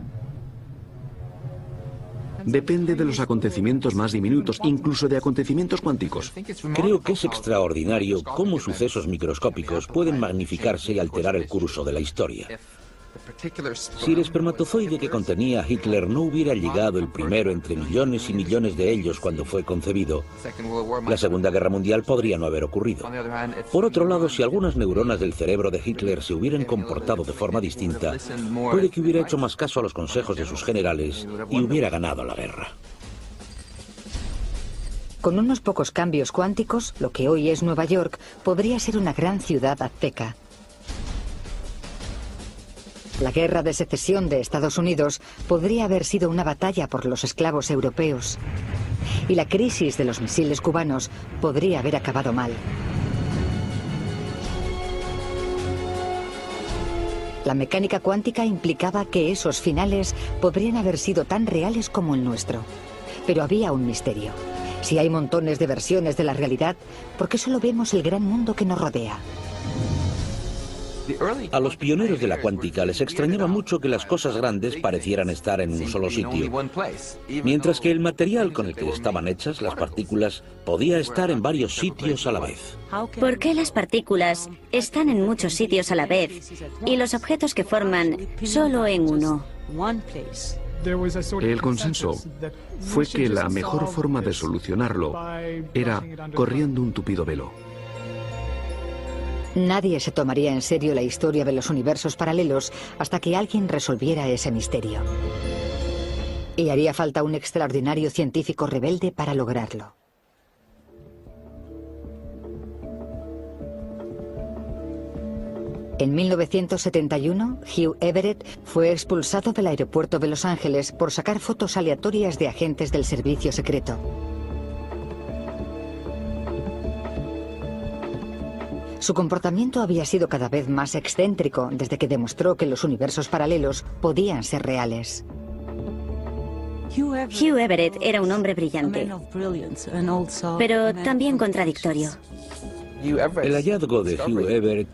Depende de los acontecimientos más diminutos, incluso de acontecimientos cuánticos. Creo que es extraordinario cómo sucesos microscópicos pueden magnificarse y alterar el curso de la historia. Si el espermatozoide que contenía a Hitler no hubiera llegado el primero entre millones y millones de ellos cuando fue concebido, la Segunda Guerra Mundial podría no haber ocurrido. Por otro lado, si algunas neuronas del cerebro de Hitler se hubieran comportado de forma distinta, puede que hubiera hecho más caso a los consejos de sus generales y hubiera ganado la guerra. Con unos pocos cambios cuánticos, lo que hoy es Nueva York podría ser una gran ciudad azteca. La guerra de secesión de Estados Unidos podría haber sido una batalla por los esclavos europeos. Y la crisis de los misiles cubanos podría haber acabado mal. La mecánica cuántica implicaba que esos finales podrían haber sido tan reales como el nuestro. Pero había un misterio. Si hay montones de versiones de la realidad, ¿por qué solo vemos el gran mundo que nos rodea? A los pioneros de la cuántica les extrañaba mucho que las cosas grandes parecieran estar en un solo sitio, mientras que el material con el que estaban hechas, las partículas, podía estar en varios sitios a la vez. ¿Por qué las partículas están en muchos sitios a la vez y los objetos que forman solo en uno? El consenso fue que la mejor forma de solucionarlo era corriendo un tupido velo. Nadie se tomaría en serio la historia de los universos paralelos hasta que alguien resolviera ese misterio. Y haría falta un extraordinario científico rebelde para lograrlo. En 1971, Hugh Everett fue expulsado del aeropuerto de Los Ángeles por sacar fotos aleatorias de agentes del servicio secreto. Su comportamiento había sido cada vez más excéntrico desde que demostró que los universos paralelos podían ser reales. Hugh Everett era un hombre brillante, pero también contradictorio. El hallazgo de Hugh Everett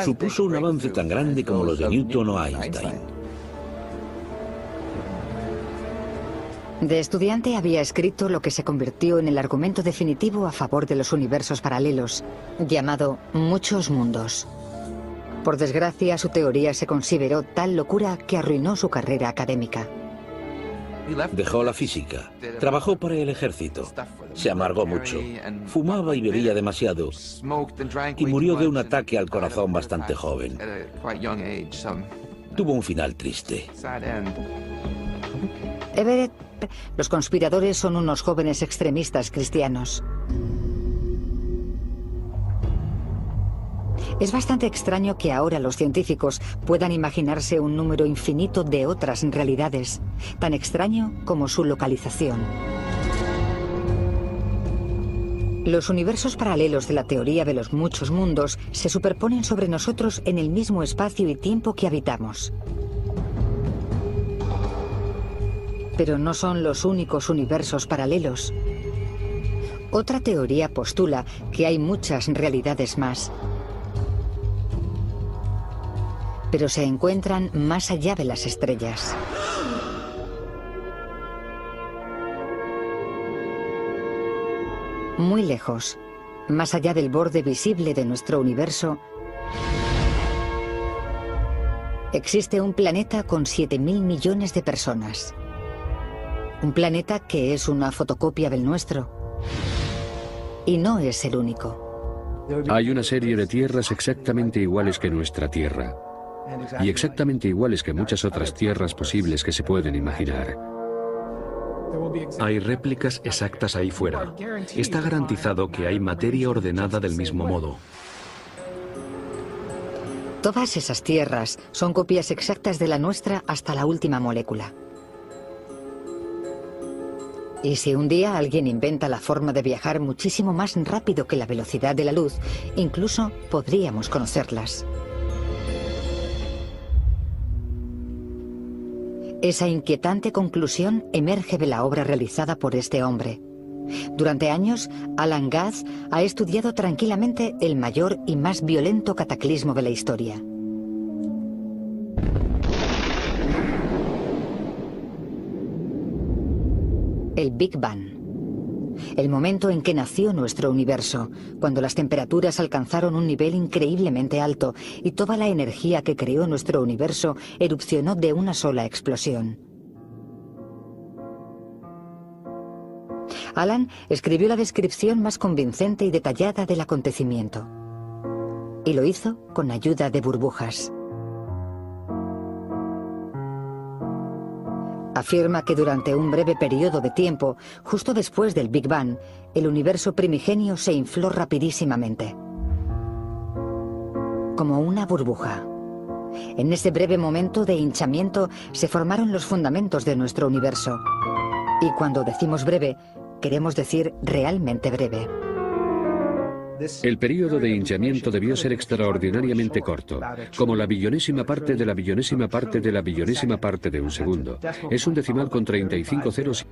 supuso un avance tan grande como los de Newton o Einstein. De estudiante había escrito lo que se convirtió en el argumento definitivo a favor de los universos paralelos, llamado Muchos Mundos. Por desgracia, su teoría se consideró tal locura que arruinó su carrera académica. Dejó la física, trabajó para el ejército, se amargó mucho, fumaba y bebía demasiado y murió de un ataque al corazón bastante joven. Tuvo un final triste. Everett, los conspiradores son unos jóvenes extremistas cristianos. Es bastante extraño que ahora los científicos puedan imaginarse un número infinito de otras realidades, tan extraño como su localización. Los universos paralelos de la teoría de los muchos mundos se superponen sobre nosotros en el mismo espacio y tiempo que habitamos. Pero no son los únicos universos paralelos. Otra teoría postula que hay muchas realidades más, pero se encuentran más allá de las estrellas. Muy lejos, más allá del borde visible de nuestro universo, existe un planeta con 7.000 millones de personas. Un planeta que es una fotocopia del nuestro. Y no es el único. Hay una serie de tierras exactamente iguales que nuestra Tierra. Y exactamente iguales que muchas otras tierras posibles que se pueden imaginar. Hay réplicas exactas ahí fuera. Está garantizado que hay materia ordenada del mismo modo. Todas esas tierras son copias exactas de la nuestra hasta la última molécula. Y si un día alguien inventa la forma de viajar muchísimo más rápido que la velocidad de la luz, incluso podríamos conocerlas. Esa inquietante conclusión emerge de la obra realizada por este hombre. Durante años, Alan Guth ha estudiado tranquilamente el mayor y más violento cataclismo de la historia. El Big Bang. El momento en que nació nuestro universo, cuando las temperaturas alcanzaron un nivel increíblemente alto y toda la energía que creó nuestro universo erupcionó de una sola explosión. Alan escribió la descripción más convincente y detallada del acontecimiento. Y lo hizo con ayuda de burbujas. Afirma que durante un breve periodo de tiempo, justo después del Big Bang, el universo primigenio se infló rapidísimamente. Como una burbuja. En ese breve momento de hinchamiento se formaron los fundamentos de nuestro universo. Y cuando decimos breve, queremos decir realmente breve. El período de hinchamiento debió ser extraordinariamente corto, como la billonésima parte de la billonésima parte de la billonésima parte de un segundo. Es un decimal con 35 ceros.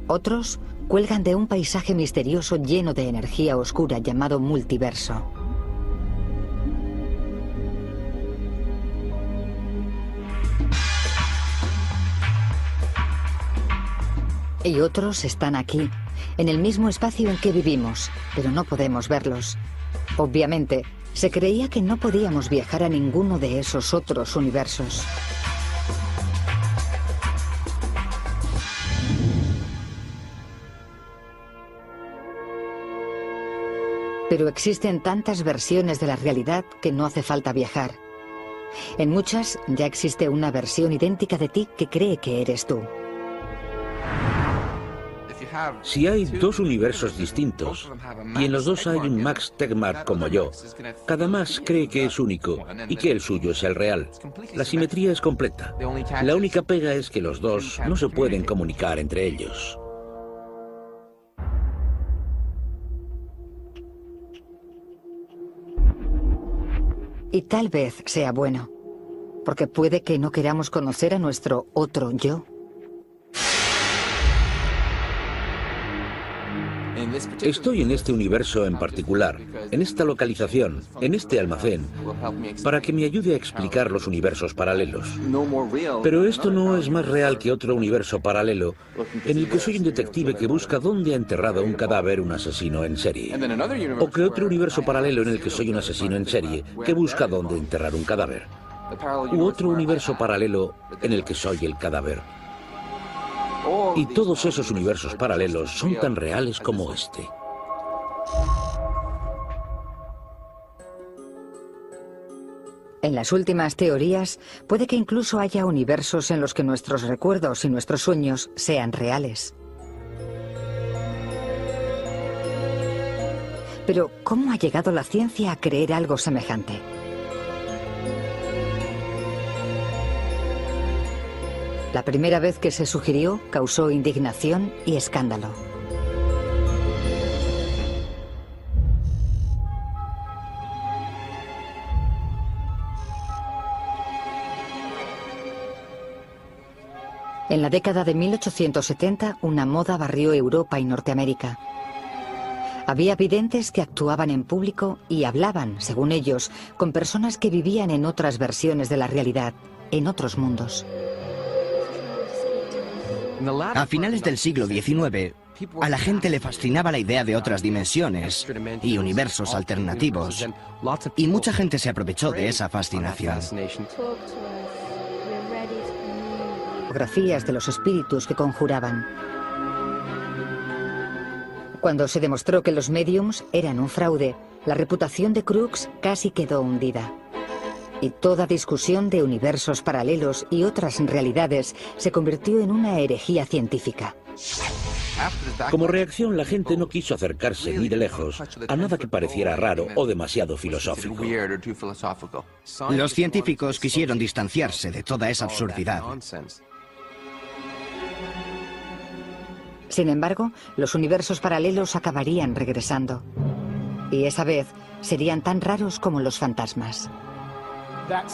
Otros cuelgan de un paisaje misterioso lleno de energía oscura llamado multiverso. Y otros están aquí, en el mismo espacio en que vivimos, pero no podemos verlos. Obviamente, se creía que no podíamos viajar a ninguno de esos otros universos. Pero existen tantas versiones de la realidad que no hace falta viajar. En muchas ya existe una versión idéntica de ti que cree que eres tú. Si hay dos universos distintos, y en los dos hay un Max Tegmark como yo, cada Max cree que es único y que el suyo es el real. La simetría es completa. La única pega es que los dos no se pueden comunicar entre ellos. Y tal vez sea bueno, porque puede que no queramos conocer a nuestro otro yo. Estoy en este universo en particular, en esta localización, en este almacén, para que me ayude a explicar los universos paralelos. Pero esto no es más real que otro universo paralelo, en el que soy un detective que busca dónde ha enterrado un cadáver un asesino en serie. O que otro universo paralelo en el que soy un asesino en serie que busca dónde enterrar un cadáver. U otro universo paralelo en el que soy el cadáver. Y todos esos universos paralelos son tan reales como este. En las últimas teorías, puede que incluso haya universos en los que nuestros recuerdos y nuestros sueños sean reales. Pero, ¿cómo ha llegado la ciencia a creer algo semejante? La primera vez que se sugirió causó indignación y escándalo. En la década de 1870, una moda barrió Europa y Norteamérica. Había videntes que actuaban en público y hablaban, según ellos, con personas que vivían en otras versiones de la realidad, en otros mundos. A finales del siglo XIX, a la gente le fascinaba la idea de otras dimensiones y universos alternativos, y mucha gente se aprovechó de esa fascinación. Fotografías de los espíritus que conjuraban. Cuando se demostró que los médiums eran un fraude, la reputación de Crookes casi quedó hundida. Y toda discusión de universos paralelos y otras realidades se convirtió en una herejía científica. Como reacción, la gente no quiso acercarse ni de lejos a nada que pareciera raro o demasiado filosófico. Los científicos quisieron distanciarse de toda esa absurdidad. Sin embargo, los universos paralelos acabarían regresando. Y esa vez serían tan raros como los fantasmas.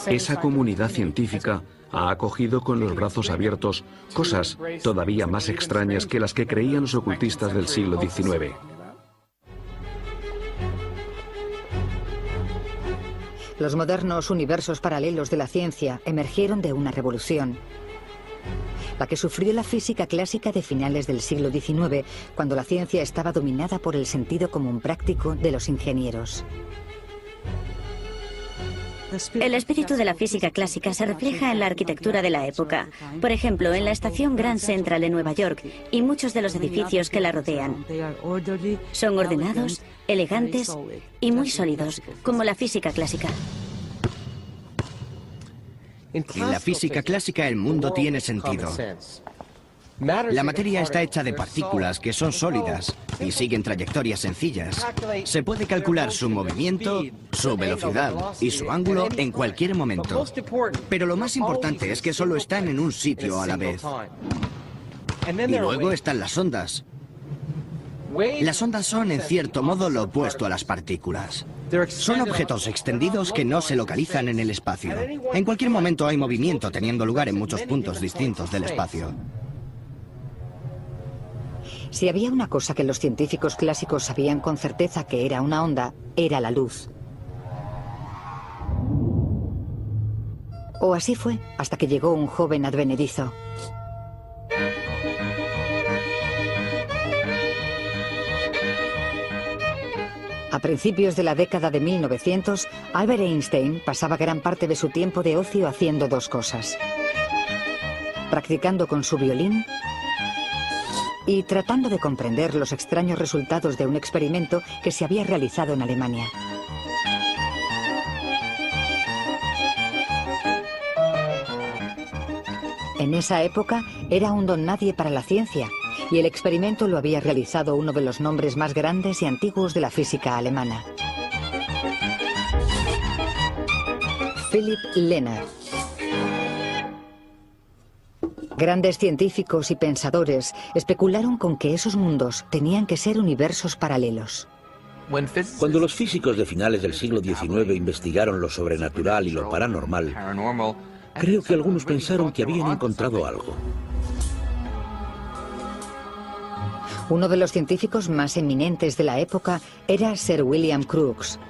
Esa comunidad científica ha acogido con los brazos abiertos cosas todavía más extrañas que las que creían los ocultistas del siglo XIX. Los modernos universos paralelos de la ciencia emergieron de una revolución. la que sufrió la física clásica de finales del siglo XIX, cuando la ciencia estaba dominada por el sentido común práctico de los ingenieros. El espíritu de la física clásica se refleja en la arquitectura de la época. Por ejemplo, en la estación Grand Central de Nueva York y muchos de los edificios que la rodean. Son ordenados, elegantes y muy sólidos, como la física clásica. En la física clásica el mundo tiene sentido. La materia está hecha de partículas que son sólidas y siguen trayectorias sencillas. Se puede calcular su movimiento, su velocidad y su ángulo en cualquier momento. Pero lo más importante es que solo están en un sitio a la vez. Y luego están las ondas. Las ondas son, en cierto modo, lo opuesto a las partículas. Son objetos extendidos que no se localizan en el espacio. En cualquier momento hay movimiento teniendo lugar en muchos puntos distintos del espacio. Si había una cosa que los científicos clásicos sabían con certeza que era una onda, era la luz. O así fue, hasta que llegó un joven advenedizo. A principios de la década de 1900, Albert Einstein pasaba gran parte de su tiempo de ocio haciendo dos cosas: practicando con su violín y tratando de comprender los extraños resultados de un experimento que se había realizado en Alemania. En esa época era un don nadie para la ciencia, y el experimento lo había realizado uno de los nombres más grandes y antiguos de la física alemana: Philipp Lenard. Grandes científicos y pensadores especularon con que esos mundos tenían que ser universos paralelos. Cuando los físicos de finales del siglo XIX investigaron lo sobrenatural y lo paranormal, creo que algunos pensaron que habían encontrado algo. Uno de los científicos más eminentes de la época era Sir William Crookes.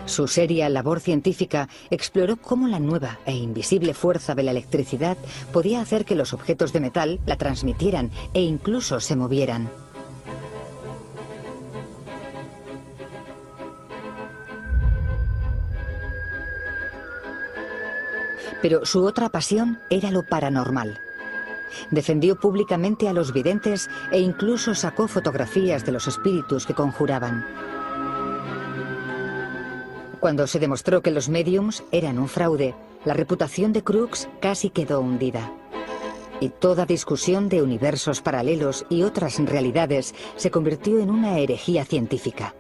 Su seria labor científica exploró cómo la nueva e invisible fuerza de la electricidad podía hacer que los objetos de metal la transmitieran e incluso se movieran. Pero su otra pasión era lo paranormal. Defendió públicamente a los videntes e incluso sacó fotografías de los espíritus que conjuraban. Cuando se demostró que los médiums eran un fraude, la reputación de Crookes casi quedó hundida. Y toda discusión de universos paralelos y otras realidades se convirtió en una herejía científica.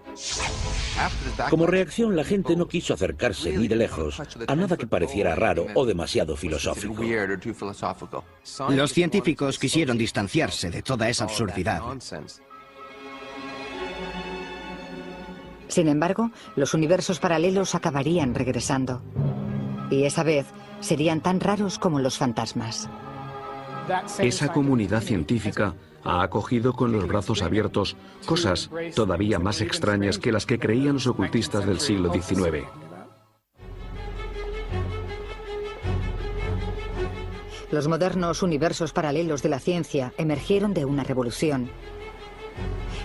Como reacción, la gente no quiso acercarse ni de lejos a nada que pareciera raro o demasiado filosófico. Los científicos quisieron distanciarse de toda esa absurdidad. Sin embargo, los universos paralelos acabarían regresando. Y esa vez serían tan raros como los fantasmas. Esa comunidad científica ha acogido con los brazos abiertos cosas todavía más extrañas que las que creían los ocultistas del siglo XIX. Los modernos universos paralelos de la ciencia emergieron de una revolución,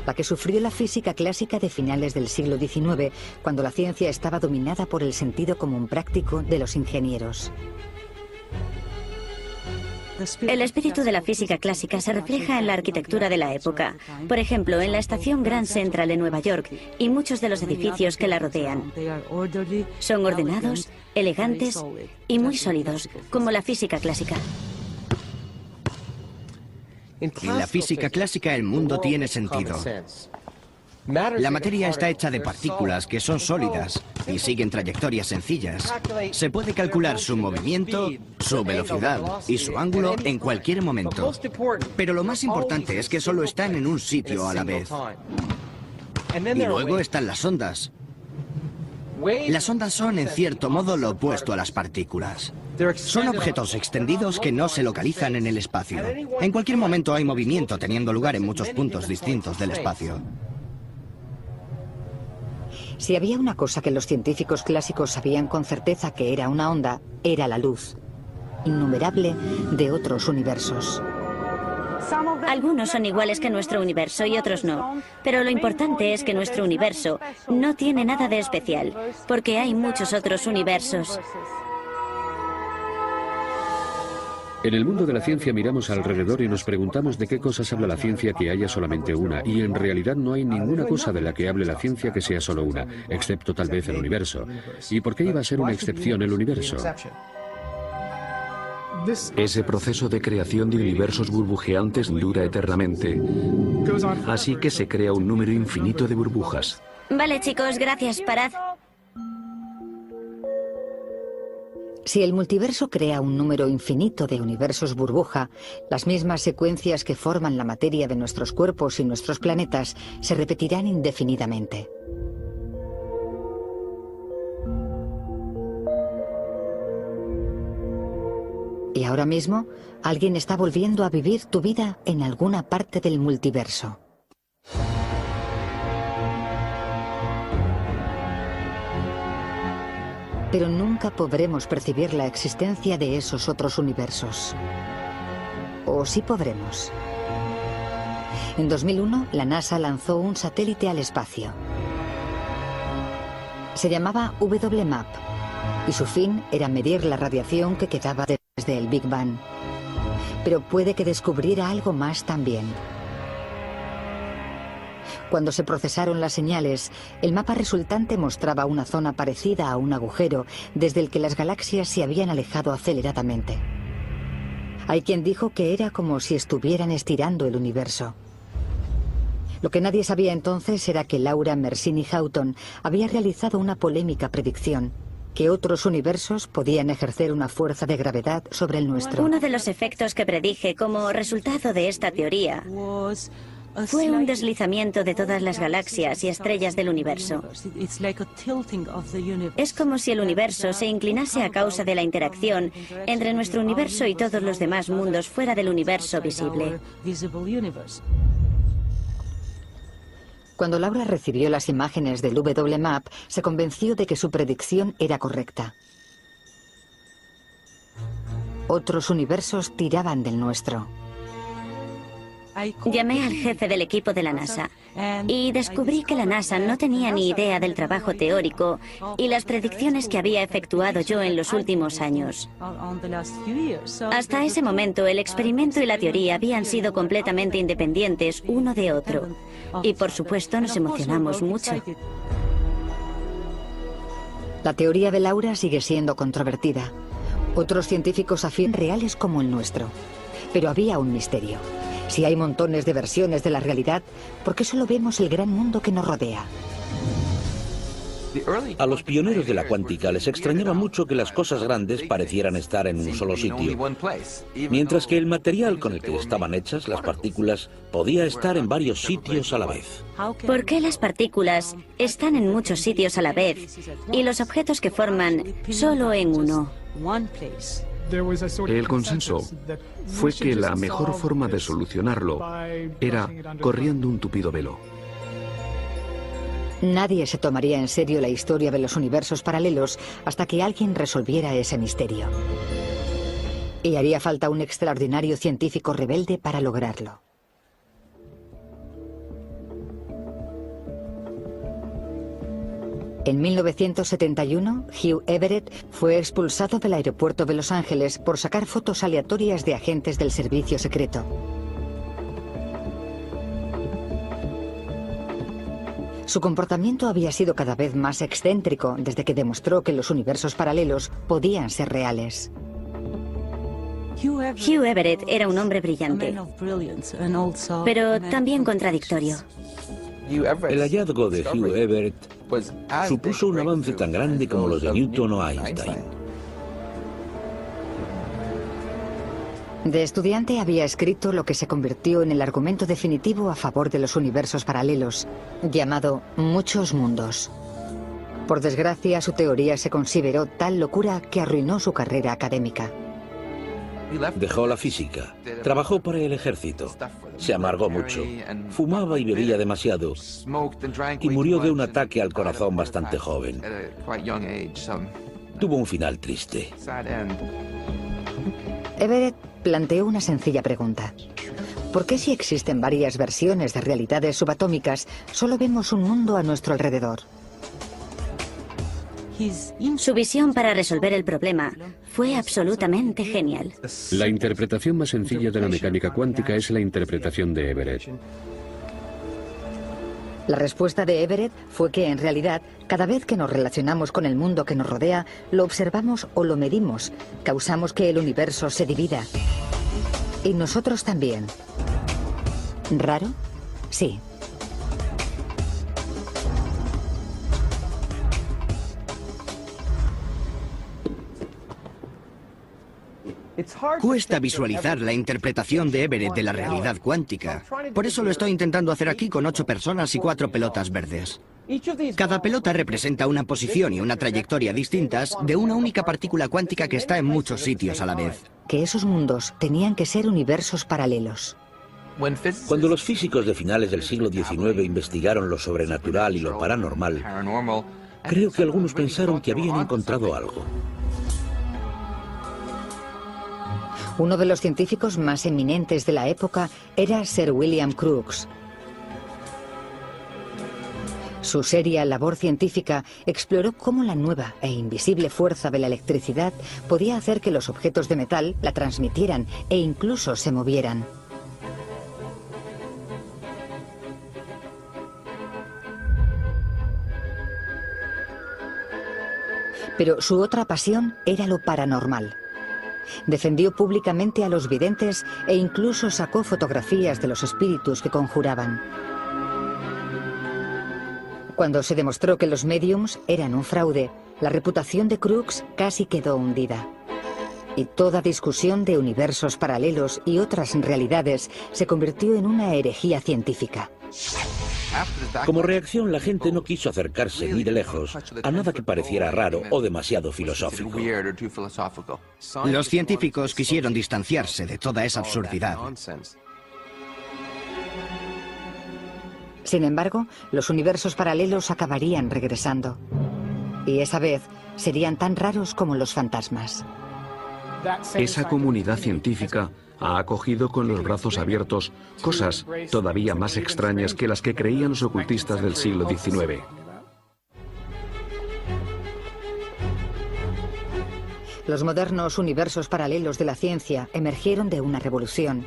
la que sufrió la física clásica de finales del siglo XIX, cuando la ciencia estaba dominada por el sentido común práctico de los ingenieros. El espíritu de la física clásica se refleja en la arquitectura de la época. Por ejemplo, en la estación Grand Central de Nueva York y muchos de los edificios que la rodean. Son ordenados, elegantes y muy sólidos, como la física clásica. En la física clásica el mundo tiene sentido. La materia está hecha de partículas que son sólidas y siguen trayectorias sencillas. Se puede calcular su movimiento, su velocidad y su ángulo en cualquier momento. Pero lo más importante es que solo están en un sitio a la vez. Y luego están las ondas. Las ondas son, en cierto modo, lo opuesto a las partículas. Son objetos extendidos que no se localizan en el espacio. En cualquier momento hay movimiento teniendo lugar en muchos puntos distintos del espacio. Si había una cosa que los científicos clásicos sabían con certeza que era una onda, era la luz. innumerable de otros universos. Algunos son iguales que nuestro universo y otros no, pero lo importante es que nuestro universo no tiene nada de especial, porque hay muchos otros universos. En el mundo de la ciencia miramos alrededor y nos preguntamos de qué cosas habla la ciencia que haya solamente una, y en realidad no hay ninguna cosa de la que hable la ciencia que sea solo una, excepto tal vez el universo. ¿Y por qué iba a ser una excepción el universo? Ese proceso de creación de universos burbujeantes dura eternamente, así que se crea un número infinito de burbujas. Vale, chicos, gracias, parad. Si el multiverso crea un número infinito de universos burbuja, las mismas secuencias que forman la materia de nuestros cuerpos y nuestros planetas se repetirán indefinidamente. Y ahora mismo, alguien está volviendo a vivir tu vida en alguna parte del multiverso. Pero nunca podremos percibir la existencia de esos otros universos. ¿O sí podremos? En 2001, la NASA lanzó un satélite al espacio. Se llamaba WMAP, y su fin era medir la radiación que quedaba desde el Big Bang. Pero puede que descubriera algo más también. Cuando se procesaron las señales, el mapa resultante mostraba una zona parecida a un agujero desde el que las galaxias se habían alejado aceleradamente. Hay quien dijo que era como si estuvieran estirando el universo. Lo que nadie sabía entonces era que Laura Mersini-Houghton había realizado una polémica predicción: que otros universos podían ejercer una fuerza de gravedad sobre el nuestro. Uno de los efectos que predije como resultado de esta teoría fue un deslizamiento de todas las galaxias y estrellas del universo. Es como si el universo se inclinase a causa de la interacción entre nuestro universo y todos los demás mundos fuera del universo visible. Cuando Laura recibió las imágenes del WMAP, se convenció de que su predicción era correcta. Otros universos tiraban del nuestro. Llamé al jefe del equipo de la NASA y descubrí que la NASA no tenía ni idea del trabajo teórico y las predicciones que había efectuado yo en los últimos años. Hasta ese momento, el experimento y la teoría habían sido completamente independientes uno de otro. Y por supuesto nos emocionamos mucho. La teoría de Laura sigue siendo controvertida. Otros científicos afirman reales como el nuestro. Pero había un misterio. Si hay montones de versiones de la realidad, ¿por qué solo vemos el gran mundo que nos rodea? A los pioneros de la cuántica les extrañaba mucho que las cosas grandes parecieran estar en un solo sitio, mientras que el material con el que estaban hechas, las partículas, podía estar en varios sitios a la vez. ¿Por qué las partículas están en muchos sitios a la vez y los objetos que forman solo en uno? El consenso fue que la mejor forma de solucionarlo era corriendo un tupido velo. Nadie se tomaría en serio la historia de los universos paralelos hasta que alguien resolviera ese misterio. Y haría falta un extraordinario científico rebelde para lograrlo. En 1971, Hugh Everett fue expulsado del aeropuerto de Los Ángeles por sacar fotos aleatorias de agentes del servicio secreto. Su comportamiento había sido cada vez más excéntrico desde que demostró que los universos paralelos podían ser reales. Hugh Everett era un hombre brillante, pero también contradictorio. El hallazgo de Hugh Everett supuso un avance tan grande como los de Newton o Einstein. De estudiante había escrito lo que se convirtió en el argumento definitivo a favor de los universos paralelos, llamado Muchos Mundos. Por desgracia, su teoría se consideró tal locura que arruinó su carrera académica. Dejó la física, trabajó para el ejército, se amargó mucho, fumaba y bebía demasiado y murió de un ataque al corazón bastante joven. Tuvo un final triste. Everett planteó una sencilla pregunta. ¿Por qué si existen varias versiones de realidades subatómicas, solo vemos un mundo a nuestro alrededor? Su visión para resolver el problema fue absolutamente genial. La interpretación más sencilla de la mecánica cuántica es la interpretación de Everett. La respuesta de Everett fue que, en realidad, cada vez que nos relacionamos con el mundo que nos rodea, lo observamos o lo medimos, causamos que el universo se divida. Y nosotros también. ¿Raro? Sí. Cuesta visualizar la interpretación de Everett de la realidad cuántica. Por eso lo estoy intentando hacer aquí con 8 personas y 4 pelotas verdes. Cada pelota representa una posición y una trayectoria distintas de una única partícula cuántica que está en muchos sitios a la vez. Que esos mundos tenían que ser universos paralelos. Cuando los físicos de finales del siglo XIX investigaron lo sobrenatural y lo paranormal, creo que algunos pensaron que habían encontrado algo. Uno de los científicos más eminentes de la época era Sir William Crookes. Su seria labor científica exploró cómo la nueva e invisible fuerza de la electricidad podía hacer que los objetos de metal la transmitieran e incluso se movieran. Pero su otra pasión era lo paranormal. Defendió públicamente a los videntes e incluso sacó fotografías de los espíritus que conjuraban. Cuando se demostró que los médiums eran un fraude, la reputación de Crookes casi quedó hundida. Y toda discusión de universos paralelos y otras realidades se convirtió en una herejía científica. Como reacción, la gente no quiso acercarse ni de lejos a nada que pareciera raro o demasiado filosófico. Los científicos quisieron distanciarse de toda esa absurdidad. Sin embargo, los universos paralelos acabarían regresando. Y esa vez serían tan raros como los fantasmas. Esa comunidad científica ha acogido con los brazos abiertos cosas todavía más extrañas que las que creían los ocultistas del siglo XIX. Los modernos universos paralelos de la ciencia emergieron de una revolución,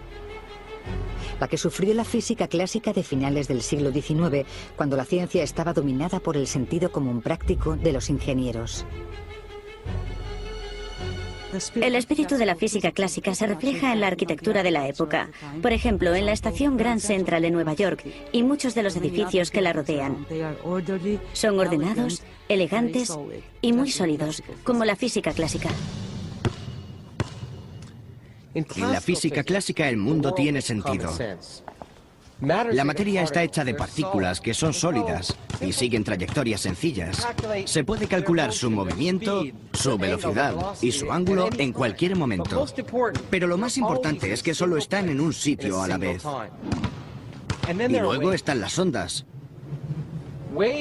la que sufrió la física clásica de finales del siglo XIX, cuando la ciencia estaba dominada por el sentido común práctico de los ingenieros. El espíritu de la física clásica se refleja en la arquitectura de la época. Por ejemplo, en la estación Grand Central de Nueva York y muchos de los edificios que la rodean. Son ordenados, elegantes y muy sólidos, como la física clásica. En la física clásica el mundo tiene sentido. La materia está hecha de partículas que son sólidas y siguen trayectorias sencillas. Se puede calcular su movimiento, su velocidad y su ángulo en cualquier momento. Pero lo más importante es que solo están en un sitio a la vez. Y luego están las ondas.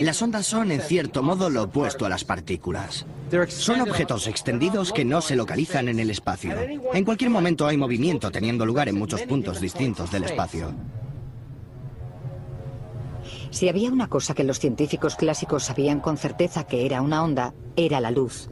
Las ondas son, en cierto modo, lo opuesto a las partículas. Son objetos extendidos que no se localizan en el espacio. En cualquier momento hay movimiento teniendo lugar en muchos puntos distintos del espacio. Si había una cosa que los científicos clásicos sabían con certeza que era una onda, era la luz.